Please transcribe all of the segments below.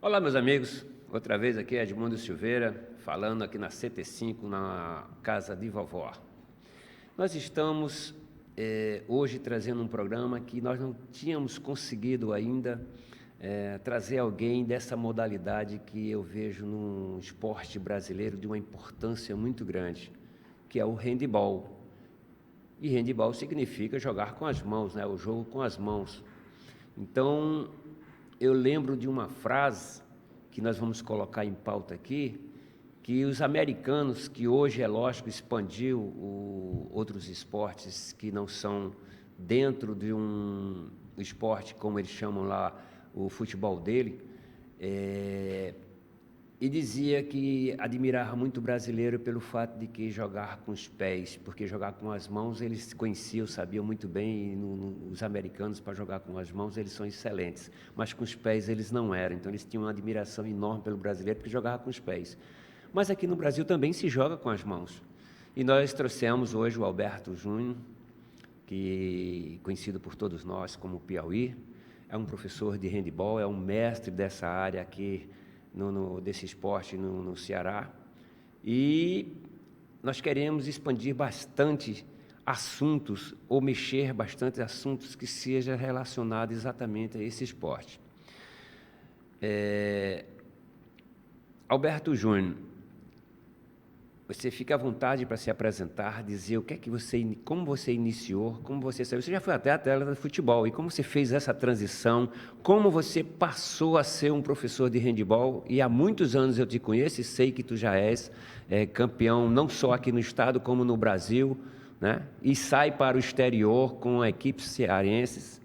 Olá, meus amigos. Outra vez aqui é Edmundo Silveira, falando aqui na CT5, na casa de vovó. Nós estamos hoje trazendo um programa que nós não tínhamos conseguido ainda trazer alguém dessa modalidade que eu vejo no esporte brasileiro de uma importância muito grande, que é o handebol. E handebol significa jogar com as mãos, né? O jogo com as mãos. Então, eu lembro de uma frase que nós vamos colocar em pauta aqui, que os americanos, que hoje, é lógico, expandiu outros esportes que não são dentro de um esporte, como eles chamam lá, o futebol dele, e dizia que admirava muito o brasileiro pelo fato de que jogar com os pés, porque jogar com as mãos eles conheciam, sabiam muito bem, e os americanos para jogar com as mãos eles são excelentes, mas com os pés eles não eram, então eles tinham uma admiração enorme pelo brasileiro porque jogava com os pés. Mas aqui no Brasil também se joga com as mãos, e nós trouxemos hoje o Alberto Júnior, que conhecido por todos nós como Piauí, é um professor de handebol, é um mestre dessa área aqui, desse esporte no Ceará, e nós queremos expandir bastante assuntos, ou mexer bastante assuntos que sejam relacionados exatamente a esse esporte. Alberto Júnior, você fica à vontade para se apresentar, dizer o que é que como você iniciou, como você saiu. Você já foi até atleta de futebol, e como você fez essa transição, como você passou a ser um professor de handebol, e há muitos anos eu te conheço e sei que tu já és campeão, não só aqui no estado, como no Brasil, né? E sai para o exterior com equipes cearenses.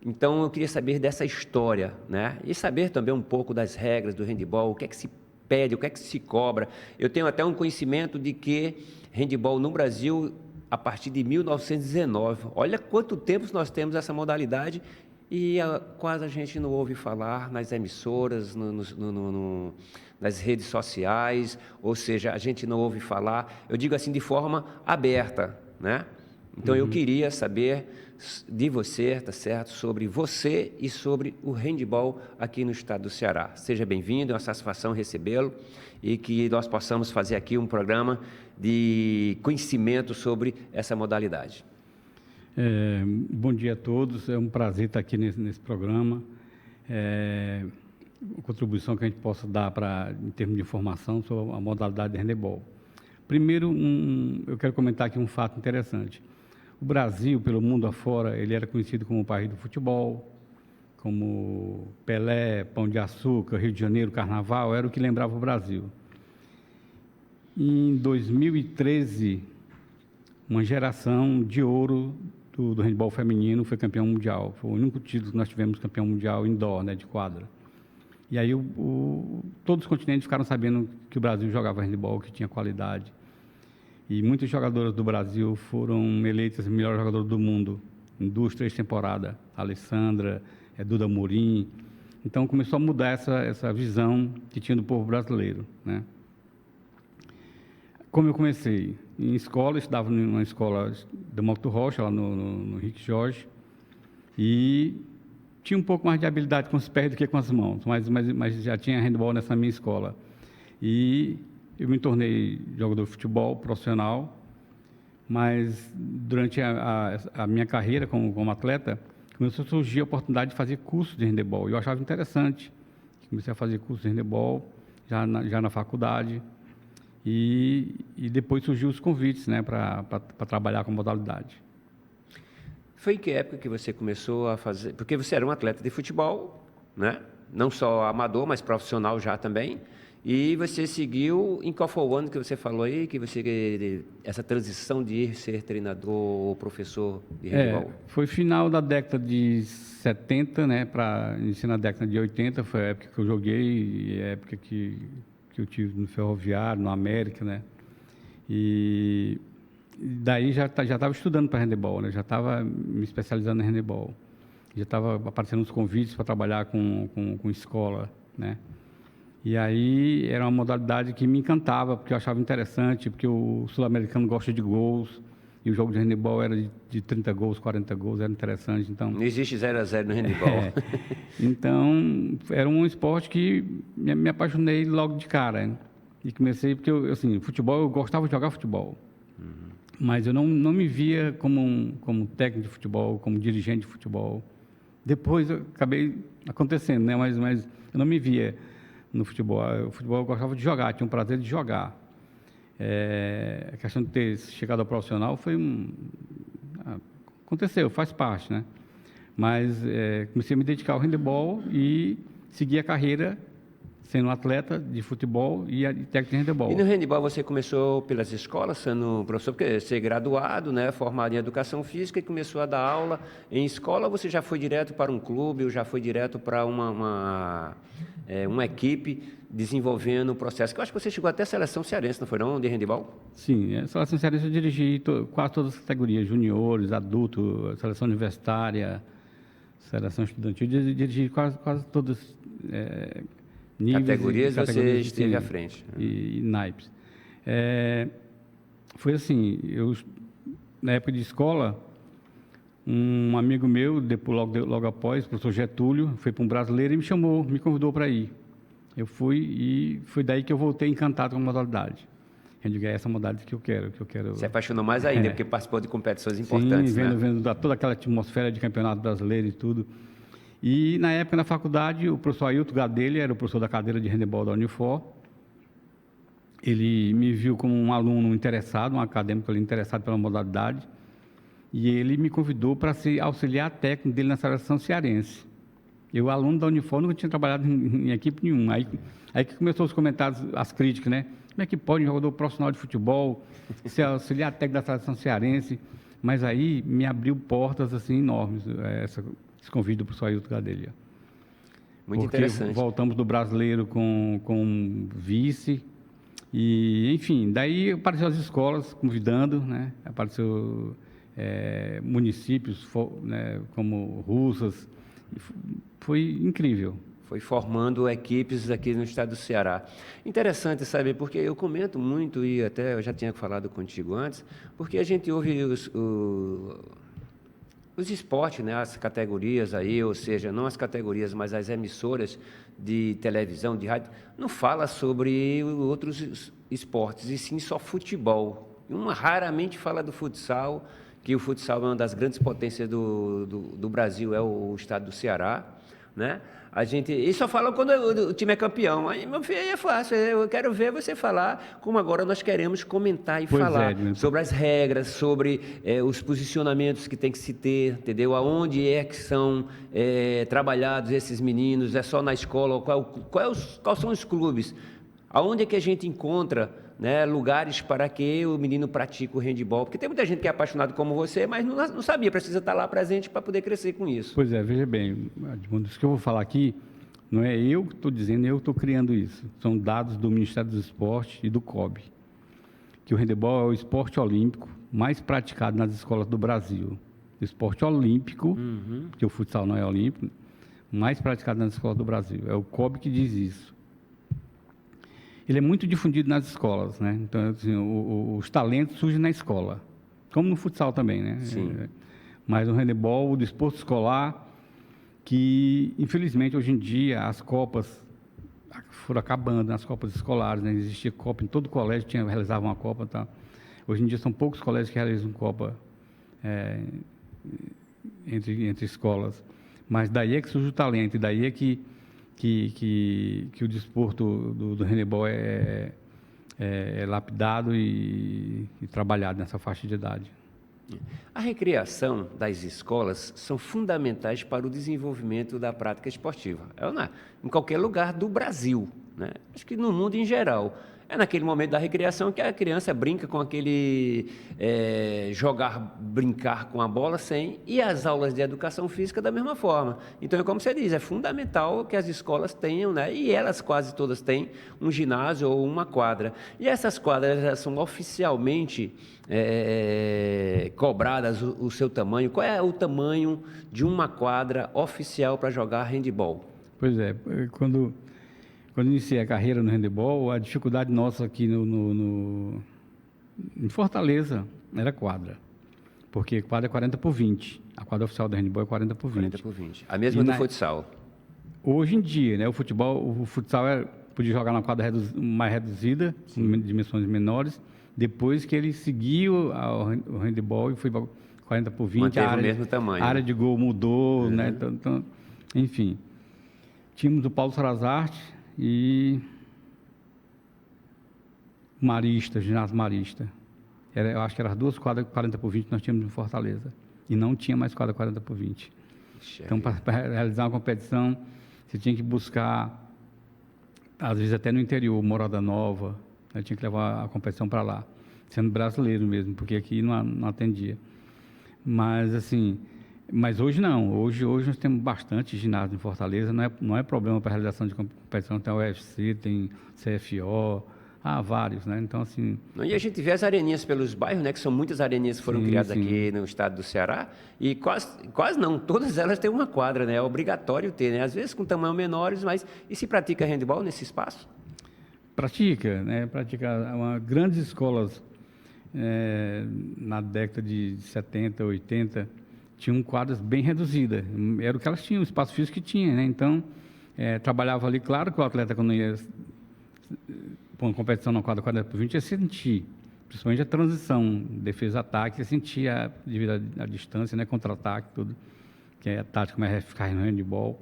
Então eu queria saber dessa história, né? E saber também um pouco das regras do handebol, o que é que se pede, o que é que se cobra. Eu tenho até um conhecimento de que handebol no Brasil, a partir de 1919, olha quanto tempo nós temos essa modalidade e quase a gente não ouve falar nas emissoras, nas redes sociais, ou seja, a gente não ouve falar, eu digo assim de forma aberta, né? Então eu queria saber de você, tá certo, sobre você e sobre o handebol aqui no estado do Ceará. Seja bem-vindo, é uma satisfação recebê-lo e que nós possamos fazer aqui um programa de conhecimento sobre essa modalidade. Bom dia a todos, é um prazer estar aqui nesse programa. A contribuição que a gente possa dar em termos de informação sobre a modalidade de handebol. Primeiro, eu quero comentar aqui um fato interessante. O Brasil, pelo mundo afora, ele era conhecido como o país do futebol, como Pelé, Pão de Açúcar, Rio de Janeiro, Carnaval, era o que lembrava o Brasil. Em 2013, uma geração de ouro do handebol feminino foi campeão mundial. Foi o único título que nós tivemos campeão mundial indoor, né, de quadra. E aí todos os continentes ficaram sabendo que o Brasil jogava handebol, que tinha qualidade. E muitas jogadoras do Brasil foram eleitas melhor jogadora do mundo em 2, 3 temporadas. Alessandra, Duda Morim. Então começou a mudar essa visão que tinha do povo brasileiro, né? Como eu comecei? Em escola, eu estudava numa escola do Malto Rocha, lá no Henrique Jorge, e tinha um pouco mais de habilidade com os pés do que com as mãos, mas já tinha handebol nessa minha escola. E eu me tornei jogador de futebol profissional, mas durante a minha carreira como atleta, começou a surgir a oportunidade de fazer curso de handebol. Eu achava interessante. Comecei a fazer curso de handebol já na faculdade, e depois surgiu os convites, né, para trabalhar com a modalidade. Foi em que época que você começou a fazer? Porque você era um atleta de futebol, né? Não só amador, mas profissional já também. E você seguiu, em qual foi o ano que você falou aí, que essa transição de ir ser treinador ou professor de handebol? Foi final da década de 70, né, para iniciar na década de 80, foi a época que eu joguei, e a época que eu tive no Ferroviário, no América, né? E daí já estava estudando para handebol, né? Já estava me especializando em handebol. Já estava aparecendo uns convites para trabalhar com escola, né? E aí era uma modalidade que me encantava, porque eu achava interessante, porque o sul-americano gosta de gols, E o jogo de handebol era de 30 gols, 40 gols, era interessante. Então, Não existe 0-0 no handebol. Então, era um esporte que me apaixonei logo de cara. Né? E comecei, porque, futebol, eu gostava de jogar futebol. Mas eu não me via como técnico de futebol, como dirigente de futebol. Depois eu acabei acontecendo, né? Mas eu não me via no futebol. O futebol eu gostava de jogar, tinha um prazer de jogar. A questão de ter chegado ao profissional aconteceu, faz parte, né? Mas comecei a me dedicar ao handebol e segui a carreira sendo atleta de futebol e técnico de handebol. E no handebol você começou pelas escolas, sendo professor, porque você é graduado, né, formado em educação física e começou a dar aula em escola, ou você já foi direto para um clube ou já foi direto para uma equipe desenvolvendo o processo? Que eu acho que você chegou até a seleção cearense, não foi não, de handebol? Sim, a seleção cearense eu dirigi quase todas as categorias, juniores, adulto, seleção universitária, seleção estudantil, dirigi quase todas níveis categorias você esteve sim, à frente. E naipes. Foi assim, na época de escola, um amigo meu, logo após, o professor Getúlio, foi para um brasileiro e me convidou para ir. Eu fui e foi daí que eu voltei encantado com a modalidade. Eu digo, é essa modalidade que eu quero. Se apaixonou mais ainda, porque participou de competições importantes, sim, né? vendo toda aquela atmosfera de campeonato brasileiro e tudo. E, na época, na faculdade, o professor Ailton Gadelha era o professor da cadeira de handebol da Unifor. Ele me viu como um aluno interessado, um acadêmico ali interessado pela modalidade, e ele me convidou para ser auxiliar técnico dele na seleção cearense. Eu, aluno da Unifor, nunca tinha trabalhado em equipe nenhuma. Aí que começou os comentários, as críticas, né? Como é que pode um jogador profissional de futebol ser auxiliar técnico da seleção cearense? Mas aí me abriu portas assim enormes, esse convite do professor Ailton Gadelha. Muito porque interessante. Voltamos do brasileiro com vice. E, enfim, daí apareceu as escolas convidando, né? Apareceu municípios, né, como Russas. Foi incrível. Foi formando equipes aqui no estado do Ceará. Interessante, sabe, porque eu comento muito, e até eu já tinha falado contigo antes, porque a gente ouve os esportes, né, as categorias aí, ou seja, não as categorias, mas as emissoras de televisão, de rádio, não fala sobre outros esportes, e sim só futebol. Raramente fala do futsal, que o futsal é uma das grandes potências do Brasil, é o estado do Ceará, né? E só fala quando o time é campeão. Aí, meu filho, aí é fácil. Eu quero ver você falar como agora nós queremos comentar e falar sobre as regras, sobre os posicionamentos que tem que se ter, entendeu? Aonde é que são trabalhados esses meninos? É só na escola? Quais são os clubes? Aonde é que a gente encontra, né, lugares para que o menino pratique o handebol? Porque tem muita gente que é apaixonado como você, mas não sabia, precisa estar lá presente para poder crescer com isso. Pois é, veja bem, Edmundo, isso que eu vou falar aqui, não é eu que estou dizendo, eu estou criando isso. São dados do Ministério dos Esportes e do COB, que o handebol é o esporte olímpico mais praticado nas escolas do Brasil. Esporte olímpico, porque o futsal não é olímpico, mais praticado nas escolas do Brasil. É o COB que diz isso. Ele é muito difundido nas escolas, né? Então, assim, os talentos surgem na escola, como no futsal também, né? Sim. Mas o handebol, o desporto escolar, que, infelizmente, hoje em dia, as copas foram acabando, nas copas escolares, né? Existia copa em todo colégio, realizava uma copa, tá? Hoje em dia, são poucos colégios que realizam copa entre escolas. Mas daí é que surge o talento, e daí é que o desporto do handebol é lapidado e trabalhado nessa faixa de idade. A recreação das escolas são fundamentais para o desenvolvimento da prática esportiva. Em qualquer lugar do Brasil, né? Acho que no mundo em geral. É naquele momento da recreação que a criança brinca com aquele brincar com a bola e as aulas de educação física da mesma forma. Então, como você diz, é fundamental que as escolas tenham, né, e elas quase todas têm, um ginásio ou uma quadra. E essas quadras já são oficialmente cobradas o seu tamanho. Qual é o tamanho de uma quadra oficial para jogar handebol? Pois é, quando iniciei a carreira no handebol, a dificuldade nossa aqui em Fortaleza era quadra. porque quadra é 40 por 20. A quadra oficial do handball é 40 por 20. 40 por 20. A mesma do futsal. Hoje em dia, né, o futsal podia jogar na quadra mais reduzida, com dimensões menores. Depois que ele seguiu o handball e foi para 40 por 20, manteve o mesmo tamanho. A área de gol mudou, né? Então, enfim. Tínhamos o Paulo Salazar e Marista, ginásio Marista. Eu acho que eram as 2 quadras 40 por 20 que nós tínhamos em Fortaleza. E não tinha mais quadra 40 por 20. Então, para realizar uma competição, você tinha que buscar, às vezes até no interior, Morada Nova, eu tinha que levar a competição para lá, sendo brasileiro mesmo, porque aqui não atendia. Mas, assim, hoje não. Hoje nós temos bastante ginásio em Fortaleza, não é problema para a realização de competição. Tem a UFC, tem CFO, vários, né? Então, assim... E a gente vê as areninhas pelos bairros, né? Que são muitas areninhas que foram criadas aqui no estado do Ceará, e quase não, todas elas têm uma quadra, né? É obrigatório ter, né? Às vezes com tamanho menores, mas... E se pratica handball nesse espaço? Pratica, né? Grandes escolas na década de 70, 80, tinham quadras bem reduzidas. Era o que elas tinham, o espaço físico que tinha, né? Então, trabalhava ali, claro que o atleta, quando ia para uma competição na quadra 40 por 20, ia sentir, principalmente a transição, defesa-ataque, ia sentir devido à distância, né? Contra-ataque, tudo, que é a tática mais eficaz no handball.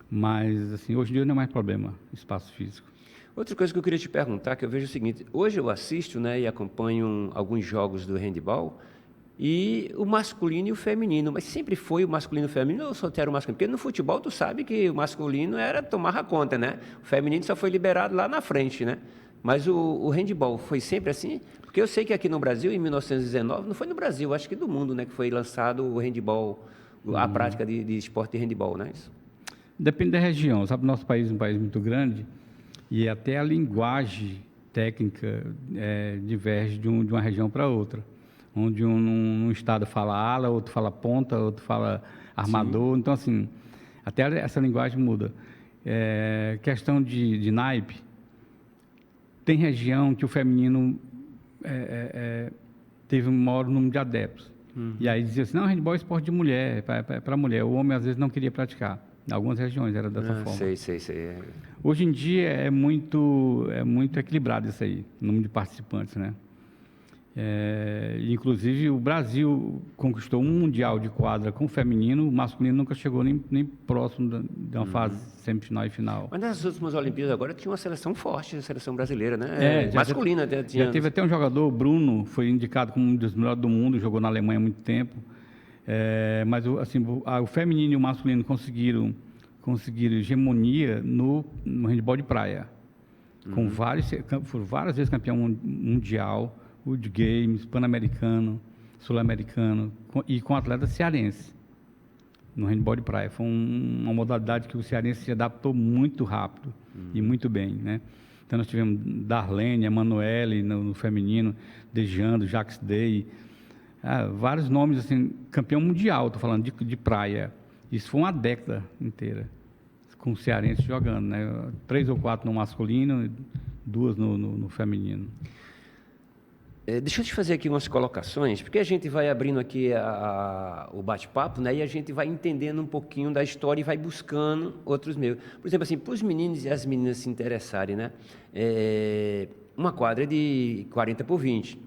Mas, assim, hoje em dia não é mais problema, espaço físico. Outra coisa que eu queria te perguntar, que eu vejo o seguinte, hoje eu assisto, né, e acompanho alguns jogos do handball, e o masculino e o feminino, mas sempre foi o masculino e o feminino, ou só era o masculino? Porque no futebol tu sabe que o masculino tomava conta, né? O feminino só foi liberado lá na frente, né? Mas o handball foi sempre assim? Porque eu sei que aqui no Brasil, em 1919, não foi no Brasil, acho que do mundo, né, que foi lançado o handball, a prática de esporte de handball, né? Isso. Depende da região, sabe? Nosso país é um país muito grande, e até a linguagem técnica diverge de uma região para outra. Onde um estado fala ala, outro fala ponta, outro fala armador. Sim. Então, assim, até essa linguagem muda. Questão de naipe, tem região que o feminino teve um maior número de adeptos. Uhum. E aí dizia assim, não, handball é esporte de mulher, é para mulher. O homem, às vezes, não queria praticar. Em algumas regiões era dessa forma. Sei. Hoje em dia é muito equilibrado isso aí, o número de participantes, né? Inclusive o Brasil conquistou um mundial de quadra com o feminino, o masculino nunca chegou nem próximo de uma fase semifinal e final. Mas nas últimas Olimpíadas agora tinha uma seleção forte, a seleção brasileira, né? Masculina. Já teve até um jogador, o Bruno, foi indicado como um dos melhores do mundo, jogou na Alemanha há muito tempo. Mas assim, o feminino e o masculino conseguiram hegemonia no handball de praia. Foram várias vezes campeão mundial, World Games, Pan-Americano, Sul-Americano, e com atleta cearense, no handball de praia. Foi uma modalidade que o cearense se adaptou muito rápido e muito bem, né? Então, nós tivemos Darlene, Emanuele no feminino, Dejando, Jacques Day, vários nomes, assim, campeão mundial, estou falando de praia. Isso foi uma década inteira, com o cearense jogando, né? 3 ou 4 no masculino, 2 no feminino. Deixa eu te fazer aqui umas colocações, porque a gente vai abrindo aqui o bate-papo, né, e a gente vai entendendo um pouquinho da história e vai buscando outros meios. Por exemplo, assim, para os meninos e as meninas se interessarem, né, uma quadra de 40 por 20.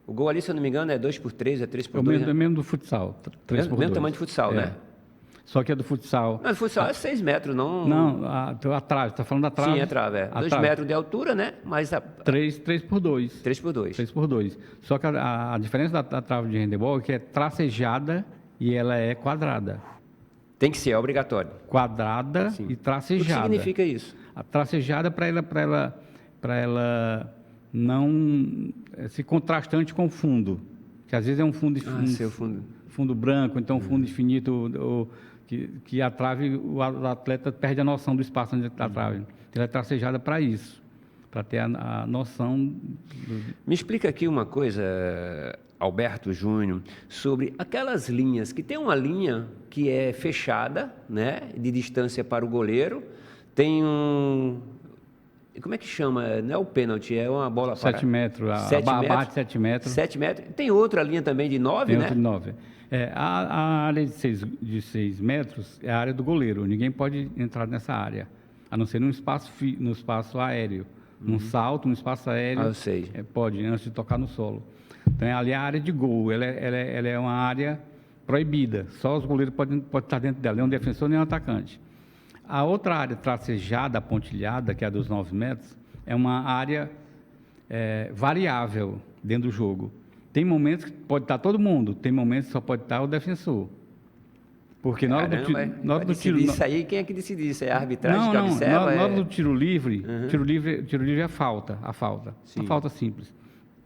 O gol ali, se eu não me engano, é 2 por 3, é 3 por 2. É o mesmo do futsal, 3 por 2. Mesmo tamanho de futsal, né? Só que a do futsal... Não, o futsal é 6 metros, não... Não, a trave, está falando da trave. Sim, a trave, 2 metros de altura, né? Mas 3 por 2. 3 por 2. 3 por 2. Só que a diferença da trave de handebol é que é tracejada e ela é quadrada. Tem que ser, é obrigatório. Quadrada e tracejada. O que significa isso? A tracejada para ela não se contrastante com o fundo. Que às vezes é um fundo... fundo branco, então fundo infinito... Que a trave, o atleta perde a noção do espaço onde está a trave. Ela é tracejada para isso, para ter a noção... Me explica aqui uma coisa, Alberto Júnior, sobre aquelas linhas, que tem uma linha que é fechada, né, de distância para o goleiro, tem como é que chama? Não é o pênalti, é uma bola 7 metros, abate 7 metros. 7 metros. Tem outra linha também de 9, Tem né? outra de 9. A área de 6 metros é a área do goleiro. Ninguém pode entrar nessa área, a não ser no espaço aéreo. Num salto, no espaço aéreo, eu sei. Pode, antes de tocar no solo. Então, ali é a área de gol. Ela é uma área proibida. Só os goleiros podem estar dentro dela, nem um defensor, nem um atacante. A outra área tracejada, pontilhada, que é a dos 9 metros, é uma área variável dentro do jogo. Tem momentos que pode estar todo mundo, tem momentos que só pode estar o defensor. Porque na hora do tiro... Isso aí, quem é que decide isso? É a arbitragem que Não, observa? Na hora do tiro livre, tiro livre é a falta. Sim. Uma falta simples.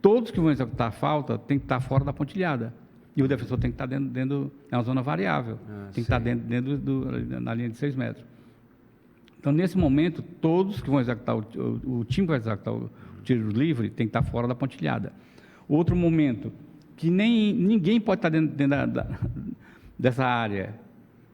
Todos que vão executar a falta têm que estar fora da pontilhada. E o defensor tem que estar dentro é uma zona variável. Tem que estar dentro na linha de 6 metros. Então, nesse momento, todos que vão executar, o time que vai executar o tiro livre tem que estar fora da pontilhada. Outro momento, que ninguém pode estar dentro dessa área,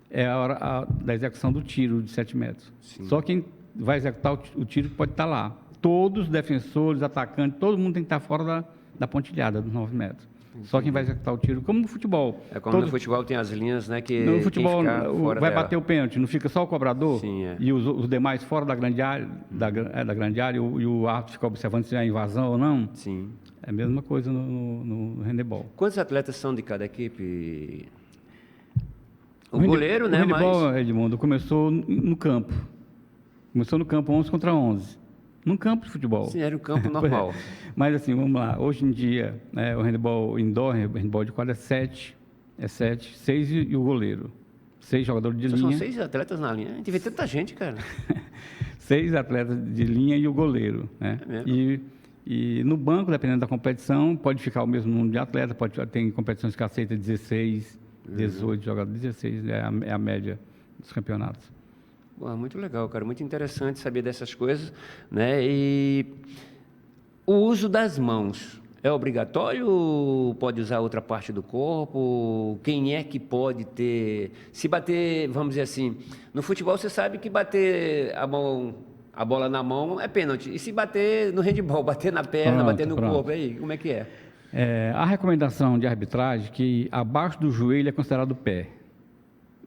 é a hora da execução do tiro de 7 metros. Sim. Só quem vai executar o tiro pode estar lá. Todos os defensores, atacantes, todo mundo tem que estar fora da pontilhada dos 9 metros. Só quem vai executar o tiro, como no futebol. É como no futebol tem as linhas, né? Que no futebol vai dela. bater o pênalti, não fica só o cobrador? Sim, e os demais fora da grande área, da grande área, e o árbitro fica observando se há invasão ou não? Sim. É a mesma coisa no handebol. Quantos atletas são de cada equipe? O goleiro, né? O handebol, Edmundo, começou no campo. Começou no campo 11 contra 11. Num campo de futebol. Sim, era o campo normal. Mas assim, vamos lá. Hoje em dia, o handebol indoor, o handebol de quadra é 7, 6 e o goleiro. 6 jogadores de linha. São 6 atletas na linha. A gente vê tanta gente, cara. 6 atletas de linha e o goleiro, né? É mesmo? E no banco, dependendo da competição, pode ficar o mesmo número de atletas. Tem competições que aceita 16, 18 jogadores. 16 é a média dos campeonatos. Pô, muito legal, cara. Muito interessante saber dessas coisas, né? E o uso das mãos é obrigatório ou pode usar outra parte do corpo? Quem é que pode ter... Se bater, vamos dizer assim, no futebol você sabe que bater a bola na mão é pênalti. E se bater no handebol, bater na perna, bater no corpo, aí, como é que é? A recomendação de arbitragem é que abaixo do joelho é considerado pé.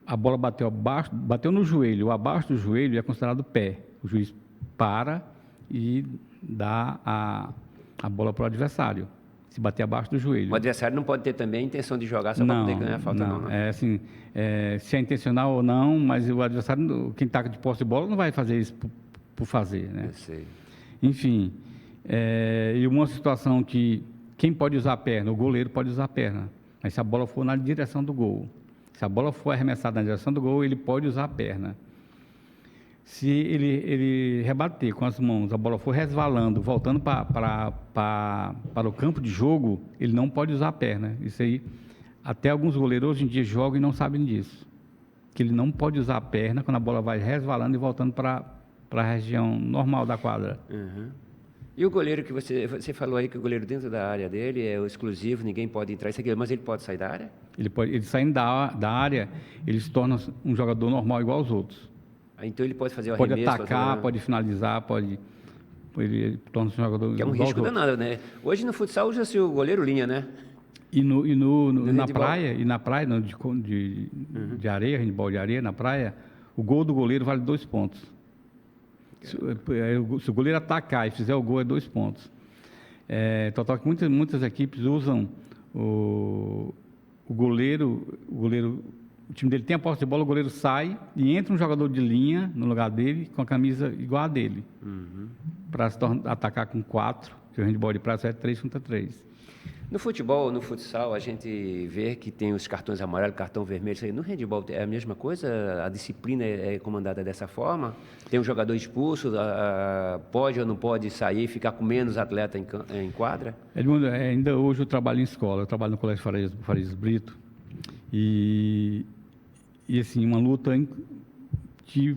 A bola bateu no joelho, ou abaixo do joelho é considerado pé. O juiz para e dá a bola para o adversário, se bater abaixo do joelho. O adversário não pode ter também a intenção de jogar só para poder ganhar a falta, não. É assim, se é intencional ou não, mas o adversário, quem está de posse de bola, não vai fazer isso por fazer, né? Eu sei. Enfim, e uma situação que quem pode usar a perna? O goleiro pode usar a perna, mas se a bola for na direção do gol. Se a bola for arremessada na direção do gol, ele pode usar a perna. Se ele rebater com as mãos, a bola for resvalando, voltando para o campo de jogo, ele não pode usar a perna. Isso aí, até alguns goleiros hoje em dia jogam e não sabem disso. Que ele não pode usar a perna quando a bola vai resvalando e voltando para a região normal da quadra. Uhum. E o goleiro que você falou aí que o goleiro dentro da área dele é o exclusivo, ninguém pode entrar, mas ele pode sair da área? Ele saindo da área, ele se torna um jogador normal igual aos outros. Então ele pode fazer o arremesso? Pode atacar, pode finalizar, ele torna-se um jogador que é um risco danado, né? Hoje no futsal usa-se o goleiro linha, né? Na praia, de areia, handebol de areia, na praia, o gol do goleiro vale 2 pontos. Se o goleiro atacar e fizer o gol, é 2 pontos. Total que muitas equipes usam o goleiro, o time dele tem a posse de bola, o goleiro sai e entra um jogador de linha no lugar dele com a camisa igual a dele. Para atacar com 4, que o handebol de praia é 3 contra 3. No futebol, no futsal, a gente vê que tem os cartões amarelos, cartão vermelho, isso aí. No handebol é a mesma coisa? A disciplina é comandada dessa forma? Tem um jogador expulso, pode ou não pode sair, ficar com menos atleta em quadra? Edmundo, ainda hoje eu trabalho em escola, eu trabalho no Colégio Farias Brito, e assim, uma luta de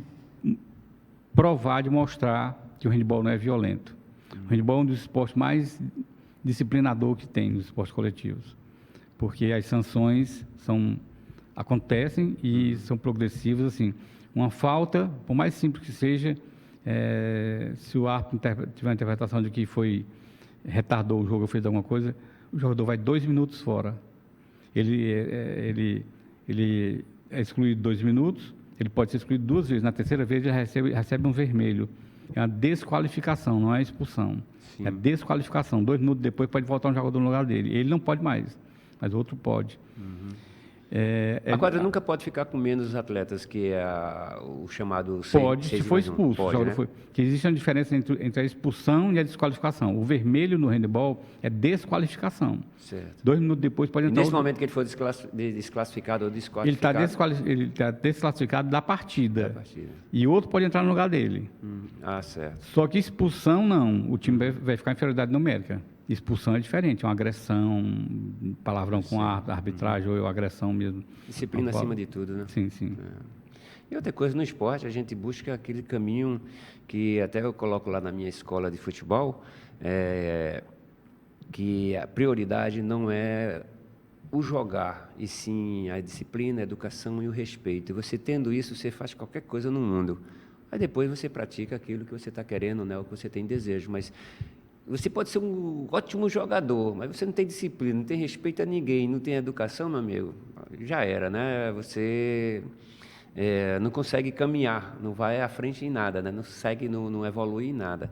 provar, de mostrar que o handebol não é violento. O handebol é um dos esportes mais disciplinador que tem nos esportes coletivos, porque as sanções acontecem e são progressivas, assim, uma falta, por mais simples que seja, Se o árbitro tiver a interpretação de que retardou o jogo ou fez alguma coisa, o jogador vai 2 minutos fora. Ele é excluído 2 minutos, ele pode ser excluído 2 vezes. Na terceira vez, ele recebe um vermelho. É uma desqualificação, não é expulsão. Sim. É desqualificação. 2 minutos depois, pode voltar um jogador no lugar dele. Ele não pode mais, mas o outro pode. A quadra nunca pode ficar com menos atletas, que é o chamado... Pode, se for expulso. Pode, né? Que existe uma diferença entre a expulsão e a desqualificação. O vermelho no handebol é desqualificação. Certo. 2 minutos depois pode entrar... E nesse momento que ele for desclassificado ou desqualificado... Ele está desclassificado da partida. E outro pode entrar no lugar dele. Certo. Só que expulsão não. O time vai ficar em inferioridade numérica. Expulsão é diferente, é uma agressão, palavrão com a arbitragem ou agressão mesmo. Disciplina acima de tudo, né? Sim, sim. E outra coisa, no esporte, a gente busca aquele caminho que até eu coloco lá na minha escola de futebol, que a prioridade não é o jogar, e sim a disciplina, a educação e o respeito. E você tendo isso, você faz qualquer coisa no mundo. Aí depois você pratica aquilo que você está querendo, né, o que você tem desejo, mas... Você pode ser um ótimo jogador, mas você não tem disciplina, não tem respeito a ninguém, não tem educação, meu amigo, já era, né? Você não consegue caminhar, não vai à frente em nada, né? Não segue, não evolui em nada,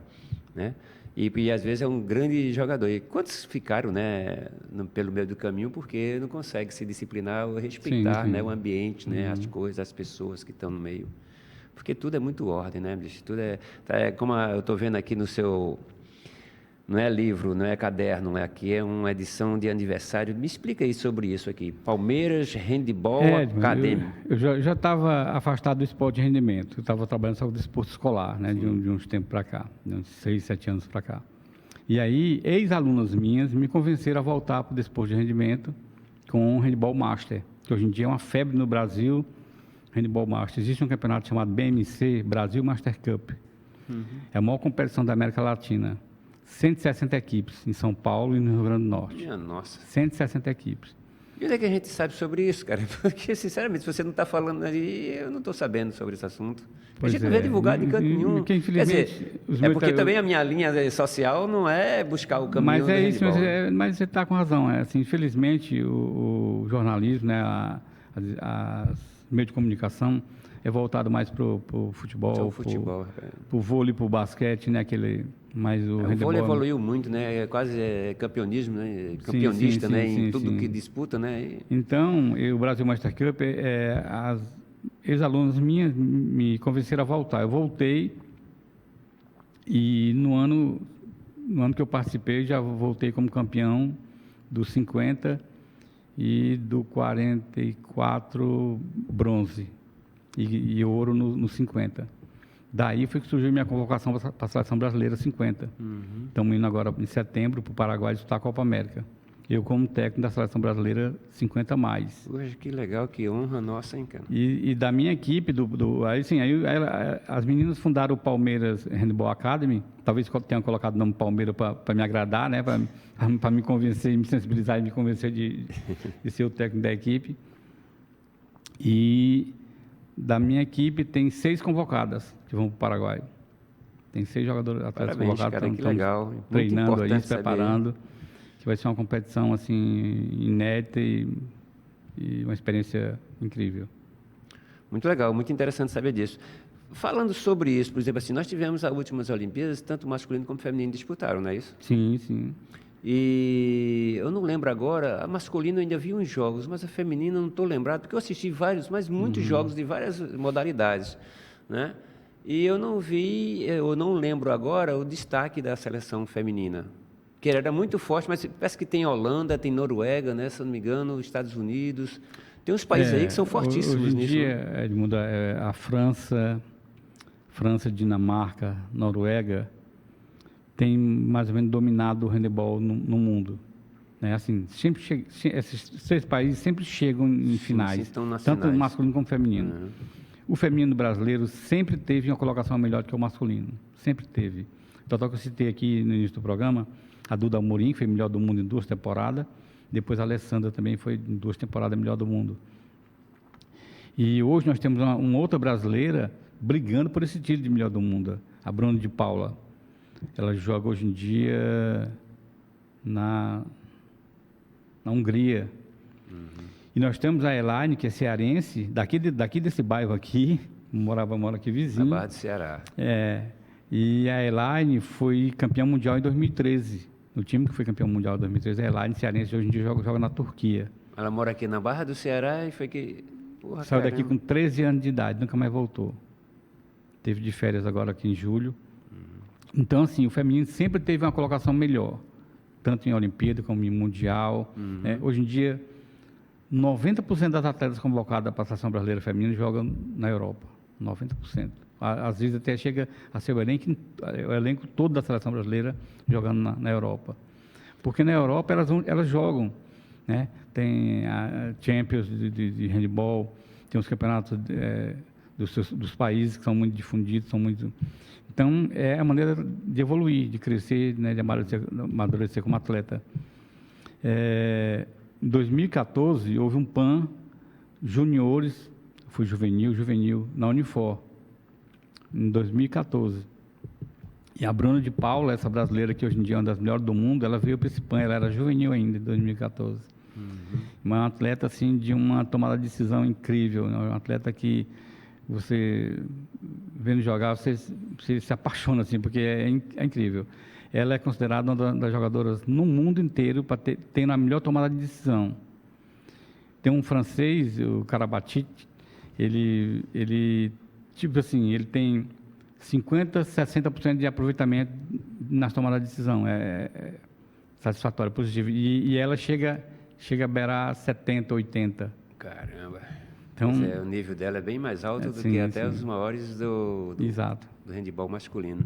né? E às vezes é um grande jogador. E quantos ficaram, né, pelo meio do caminho porque não consegue se disciplinar ou respeitar, sim. Né, o ambiente, né, as coisas, as pessoas que estão no meio. Porque tudo é muito ordem, né, bicho? Tudo como eu estou vendo aqui no seu... Não é livro, não é caderno, aqui é uma edição de aniversário. Me explica aí sobre isso aqui. Palmeiras Handebol Academy. Eu já estava afastado do esporte de rendimento. Eu estava trabalhando só com o desporto escolar, né, de uns tempos para cá, de uns 6, 7 anos para cá. E aí, ex-alunas minhas me convenceram a voltar para o desporto de rendimento com o Handebol Master, que hoje em dia é uma febre no Brasil, Handebol Master. Existe um campeonato chamado BMC, Brasil Master Cup. É a maior competição da América Latina. 160 equipes em São Paulo e no Rio Grande do Norte. Minha nossa. 160 equipes. E onde é que a gente sabe sobre isso, cara? Porque, sinceramente, se você não está falando ali, eu não estou sabendo sobre esse assunto. A gente não vê divulgado em canto nenhum. Quer dizer, porque também a minha linha social não é buscar o caminho. Mas é isso, mas você está com razão. Assim, infelizmente, o jornalismo, né, as meios de comunicação, é voltado mais para o futebol, para o vôlei, para o basquete, né? Mas o vôlei evoluiu muito, né? É quase campeonismo, né? Campeonista, sim, né? Em tudo que disputa, né? Então, o Brasil Master Cup, as ex-alunas minhas me convenceram a voltar. Eu voltei e no ano que eu participei, já voltei como campeão dos 50 e do 44 bronze. E ouro no 50. Daí foi que surgiu minha convocação para a Seleção Brasileira 50. Estamos indo agora em setembro para o Paraguai disputar a Copa América. Eu como técnico da Seleção Brasileira 50 mais. Poxa, que legal, que honra nossa, hein, cara? E da minha equipe, as meninas fundaram o Palmeiras Handebol Academy. Talvez tenham colocado o nome Palmeiras para me agradar, né? Para me convencer, me sensibilizar e me convencer de ser o técnico da equipe. E... Da minha equipe, tem 6 convocadas que vão para o Paraguai. Tem 6 jogadores atletas convocados. Cara, que legal. Treinando aí, se preparando. Que vai ser uma competição assim, inédita e uma experiência incrível. Muito legal, muito interessante saber disso. Falando sobre isso, por exemplo, assim, nós tivemos as últimas Olimpíadas, tanto masculino como feminino disputaram, não é isso? Sim, sim. E eu não lembro agora, a masculina eu ainda vi uns jogos, mas a feminina eu não estou lembrado, porque eu assisti muitos jogos de várias modalidades, né? E eu não lembro agora o destaque da seleção feminina, que era muito forte, mas parece que tem Holanda, tem Noruega, né? Se eu não me engano, Estados Unidos, tem uns países aí que são fortíssimos nisso. Hoje em dia, Edmundo, a França, Dinamarca, Noruega, tem mais ou menos dominado o handebol no mundo, né? Assim, esses 3 países sempre chegam em finais, tanto masculino como feminino. O feminino brasileiro sempre teve uma colocação melhor que o masculino, sempre teve. Tanto que eu citei aqui no início do programa, a Duda Amorim, que foi melhor do mundo em 2 temporadas, depois a Alessandra também foi em 2 temporadas melhor do mundo. E hoje nós temos uma outra brasileira brigando por esse título de melhor do mundo. a Bruna de Paula. Ela joga hoje em dia na Hungria. E nós temos a Elaine, que é cearense, daqui desse bairro aqui, mora aqui vizinho. Na Barra do Ceará. E a Elaine foi campeã mundial em 2013. O time que foi campeão mundial em 2013 é a Elaine, cearense, hoje em dia joga na Turquia. Ela mora aqui na Barra do Ceará e foi que... Porra, saiu daqui com 13 anos de idade, nunca mais voltou. Teve de férias agora aqui em julho. Então, assim, o feminino sempre teve uma colocação melhor, tanto em Olimpíada como em Mundial. Né? Hoje em dia, 90% das atletas convocadas para a Seleção Brasileira Feminina jogam na Europa. 90%. Às vezes até chega a ser o elenco todo da Seleção Brasileira jogando na Europa. Porque na Europa elas jogam. Né? Tem a Champions de handball, tem os campeonatos dos países que são muito difundidos, Então, é a maneira de evoluir, de crescer, né, de amadurecer como atleta. Em 2014, houve um PAN juniores, fui juvenil, na Unifor, em 2014. E a Bruna de Paula, essa brasileira que hoje em dia é uma das melhores do mundo, ela veio para esse PAN, ela era juvenil ainda, em 2014. Uma atleta, assim, de uma tomada de decisão incrível, né? Uma atleta que você, vendo jogar, você se apaixona, assim, porque é incrível. Ela é considerada uma das jogadoras no mundo inteiro para ter a melhor tomada de decisão. Tem um francês, o Karabatic, ele tipo assim, ele tem 50%, 60% de aproveitamento nas tomadas de decisão. É satisfatório, positivo. E ela chega a beirar 70%, 80%. Caramba. Então, o nível dela é bem mais alto do que até os maiores do handebol masculino.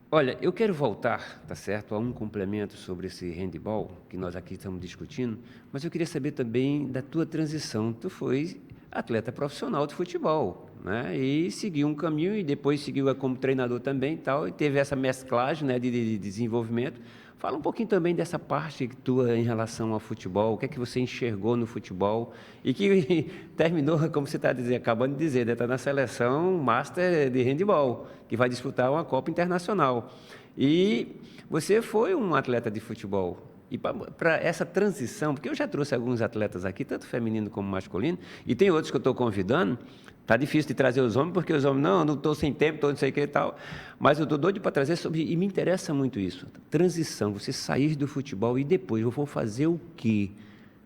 Olha, eu quero voltar, tá certo, a um complemento sobre esse handebol que nós aqui estamos discutindo, mas eu queria saber também da tua transição. Tu foi atleta profissional de futebol, né? E seguiu um caminho e depois seguiu como treinador também e teve essa mesclagem, né, de desenvolvimento. Fala um pouquinho também dessa parte tua em relação ao futebol, o que é que você enxergou no futebol e que terminou, como você está acabando de dizer, está na seleção Master de handebol, que vai disputar uma Copa Internacional. E você foi um atleta de futebol. E para essa transição, porque eu já trouxe alguns atletas aqui, tanto feminino como masculino, e tem outros que eu estou convidando. Está difícil de trazer os homens, porque os homens, não estou sem tempo, estou não sei o que e tal. Mas eu estou doido para trazer e me interessa muito isso. Transição, você sair do futebol e depois eu vou fazer o quê?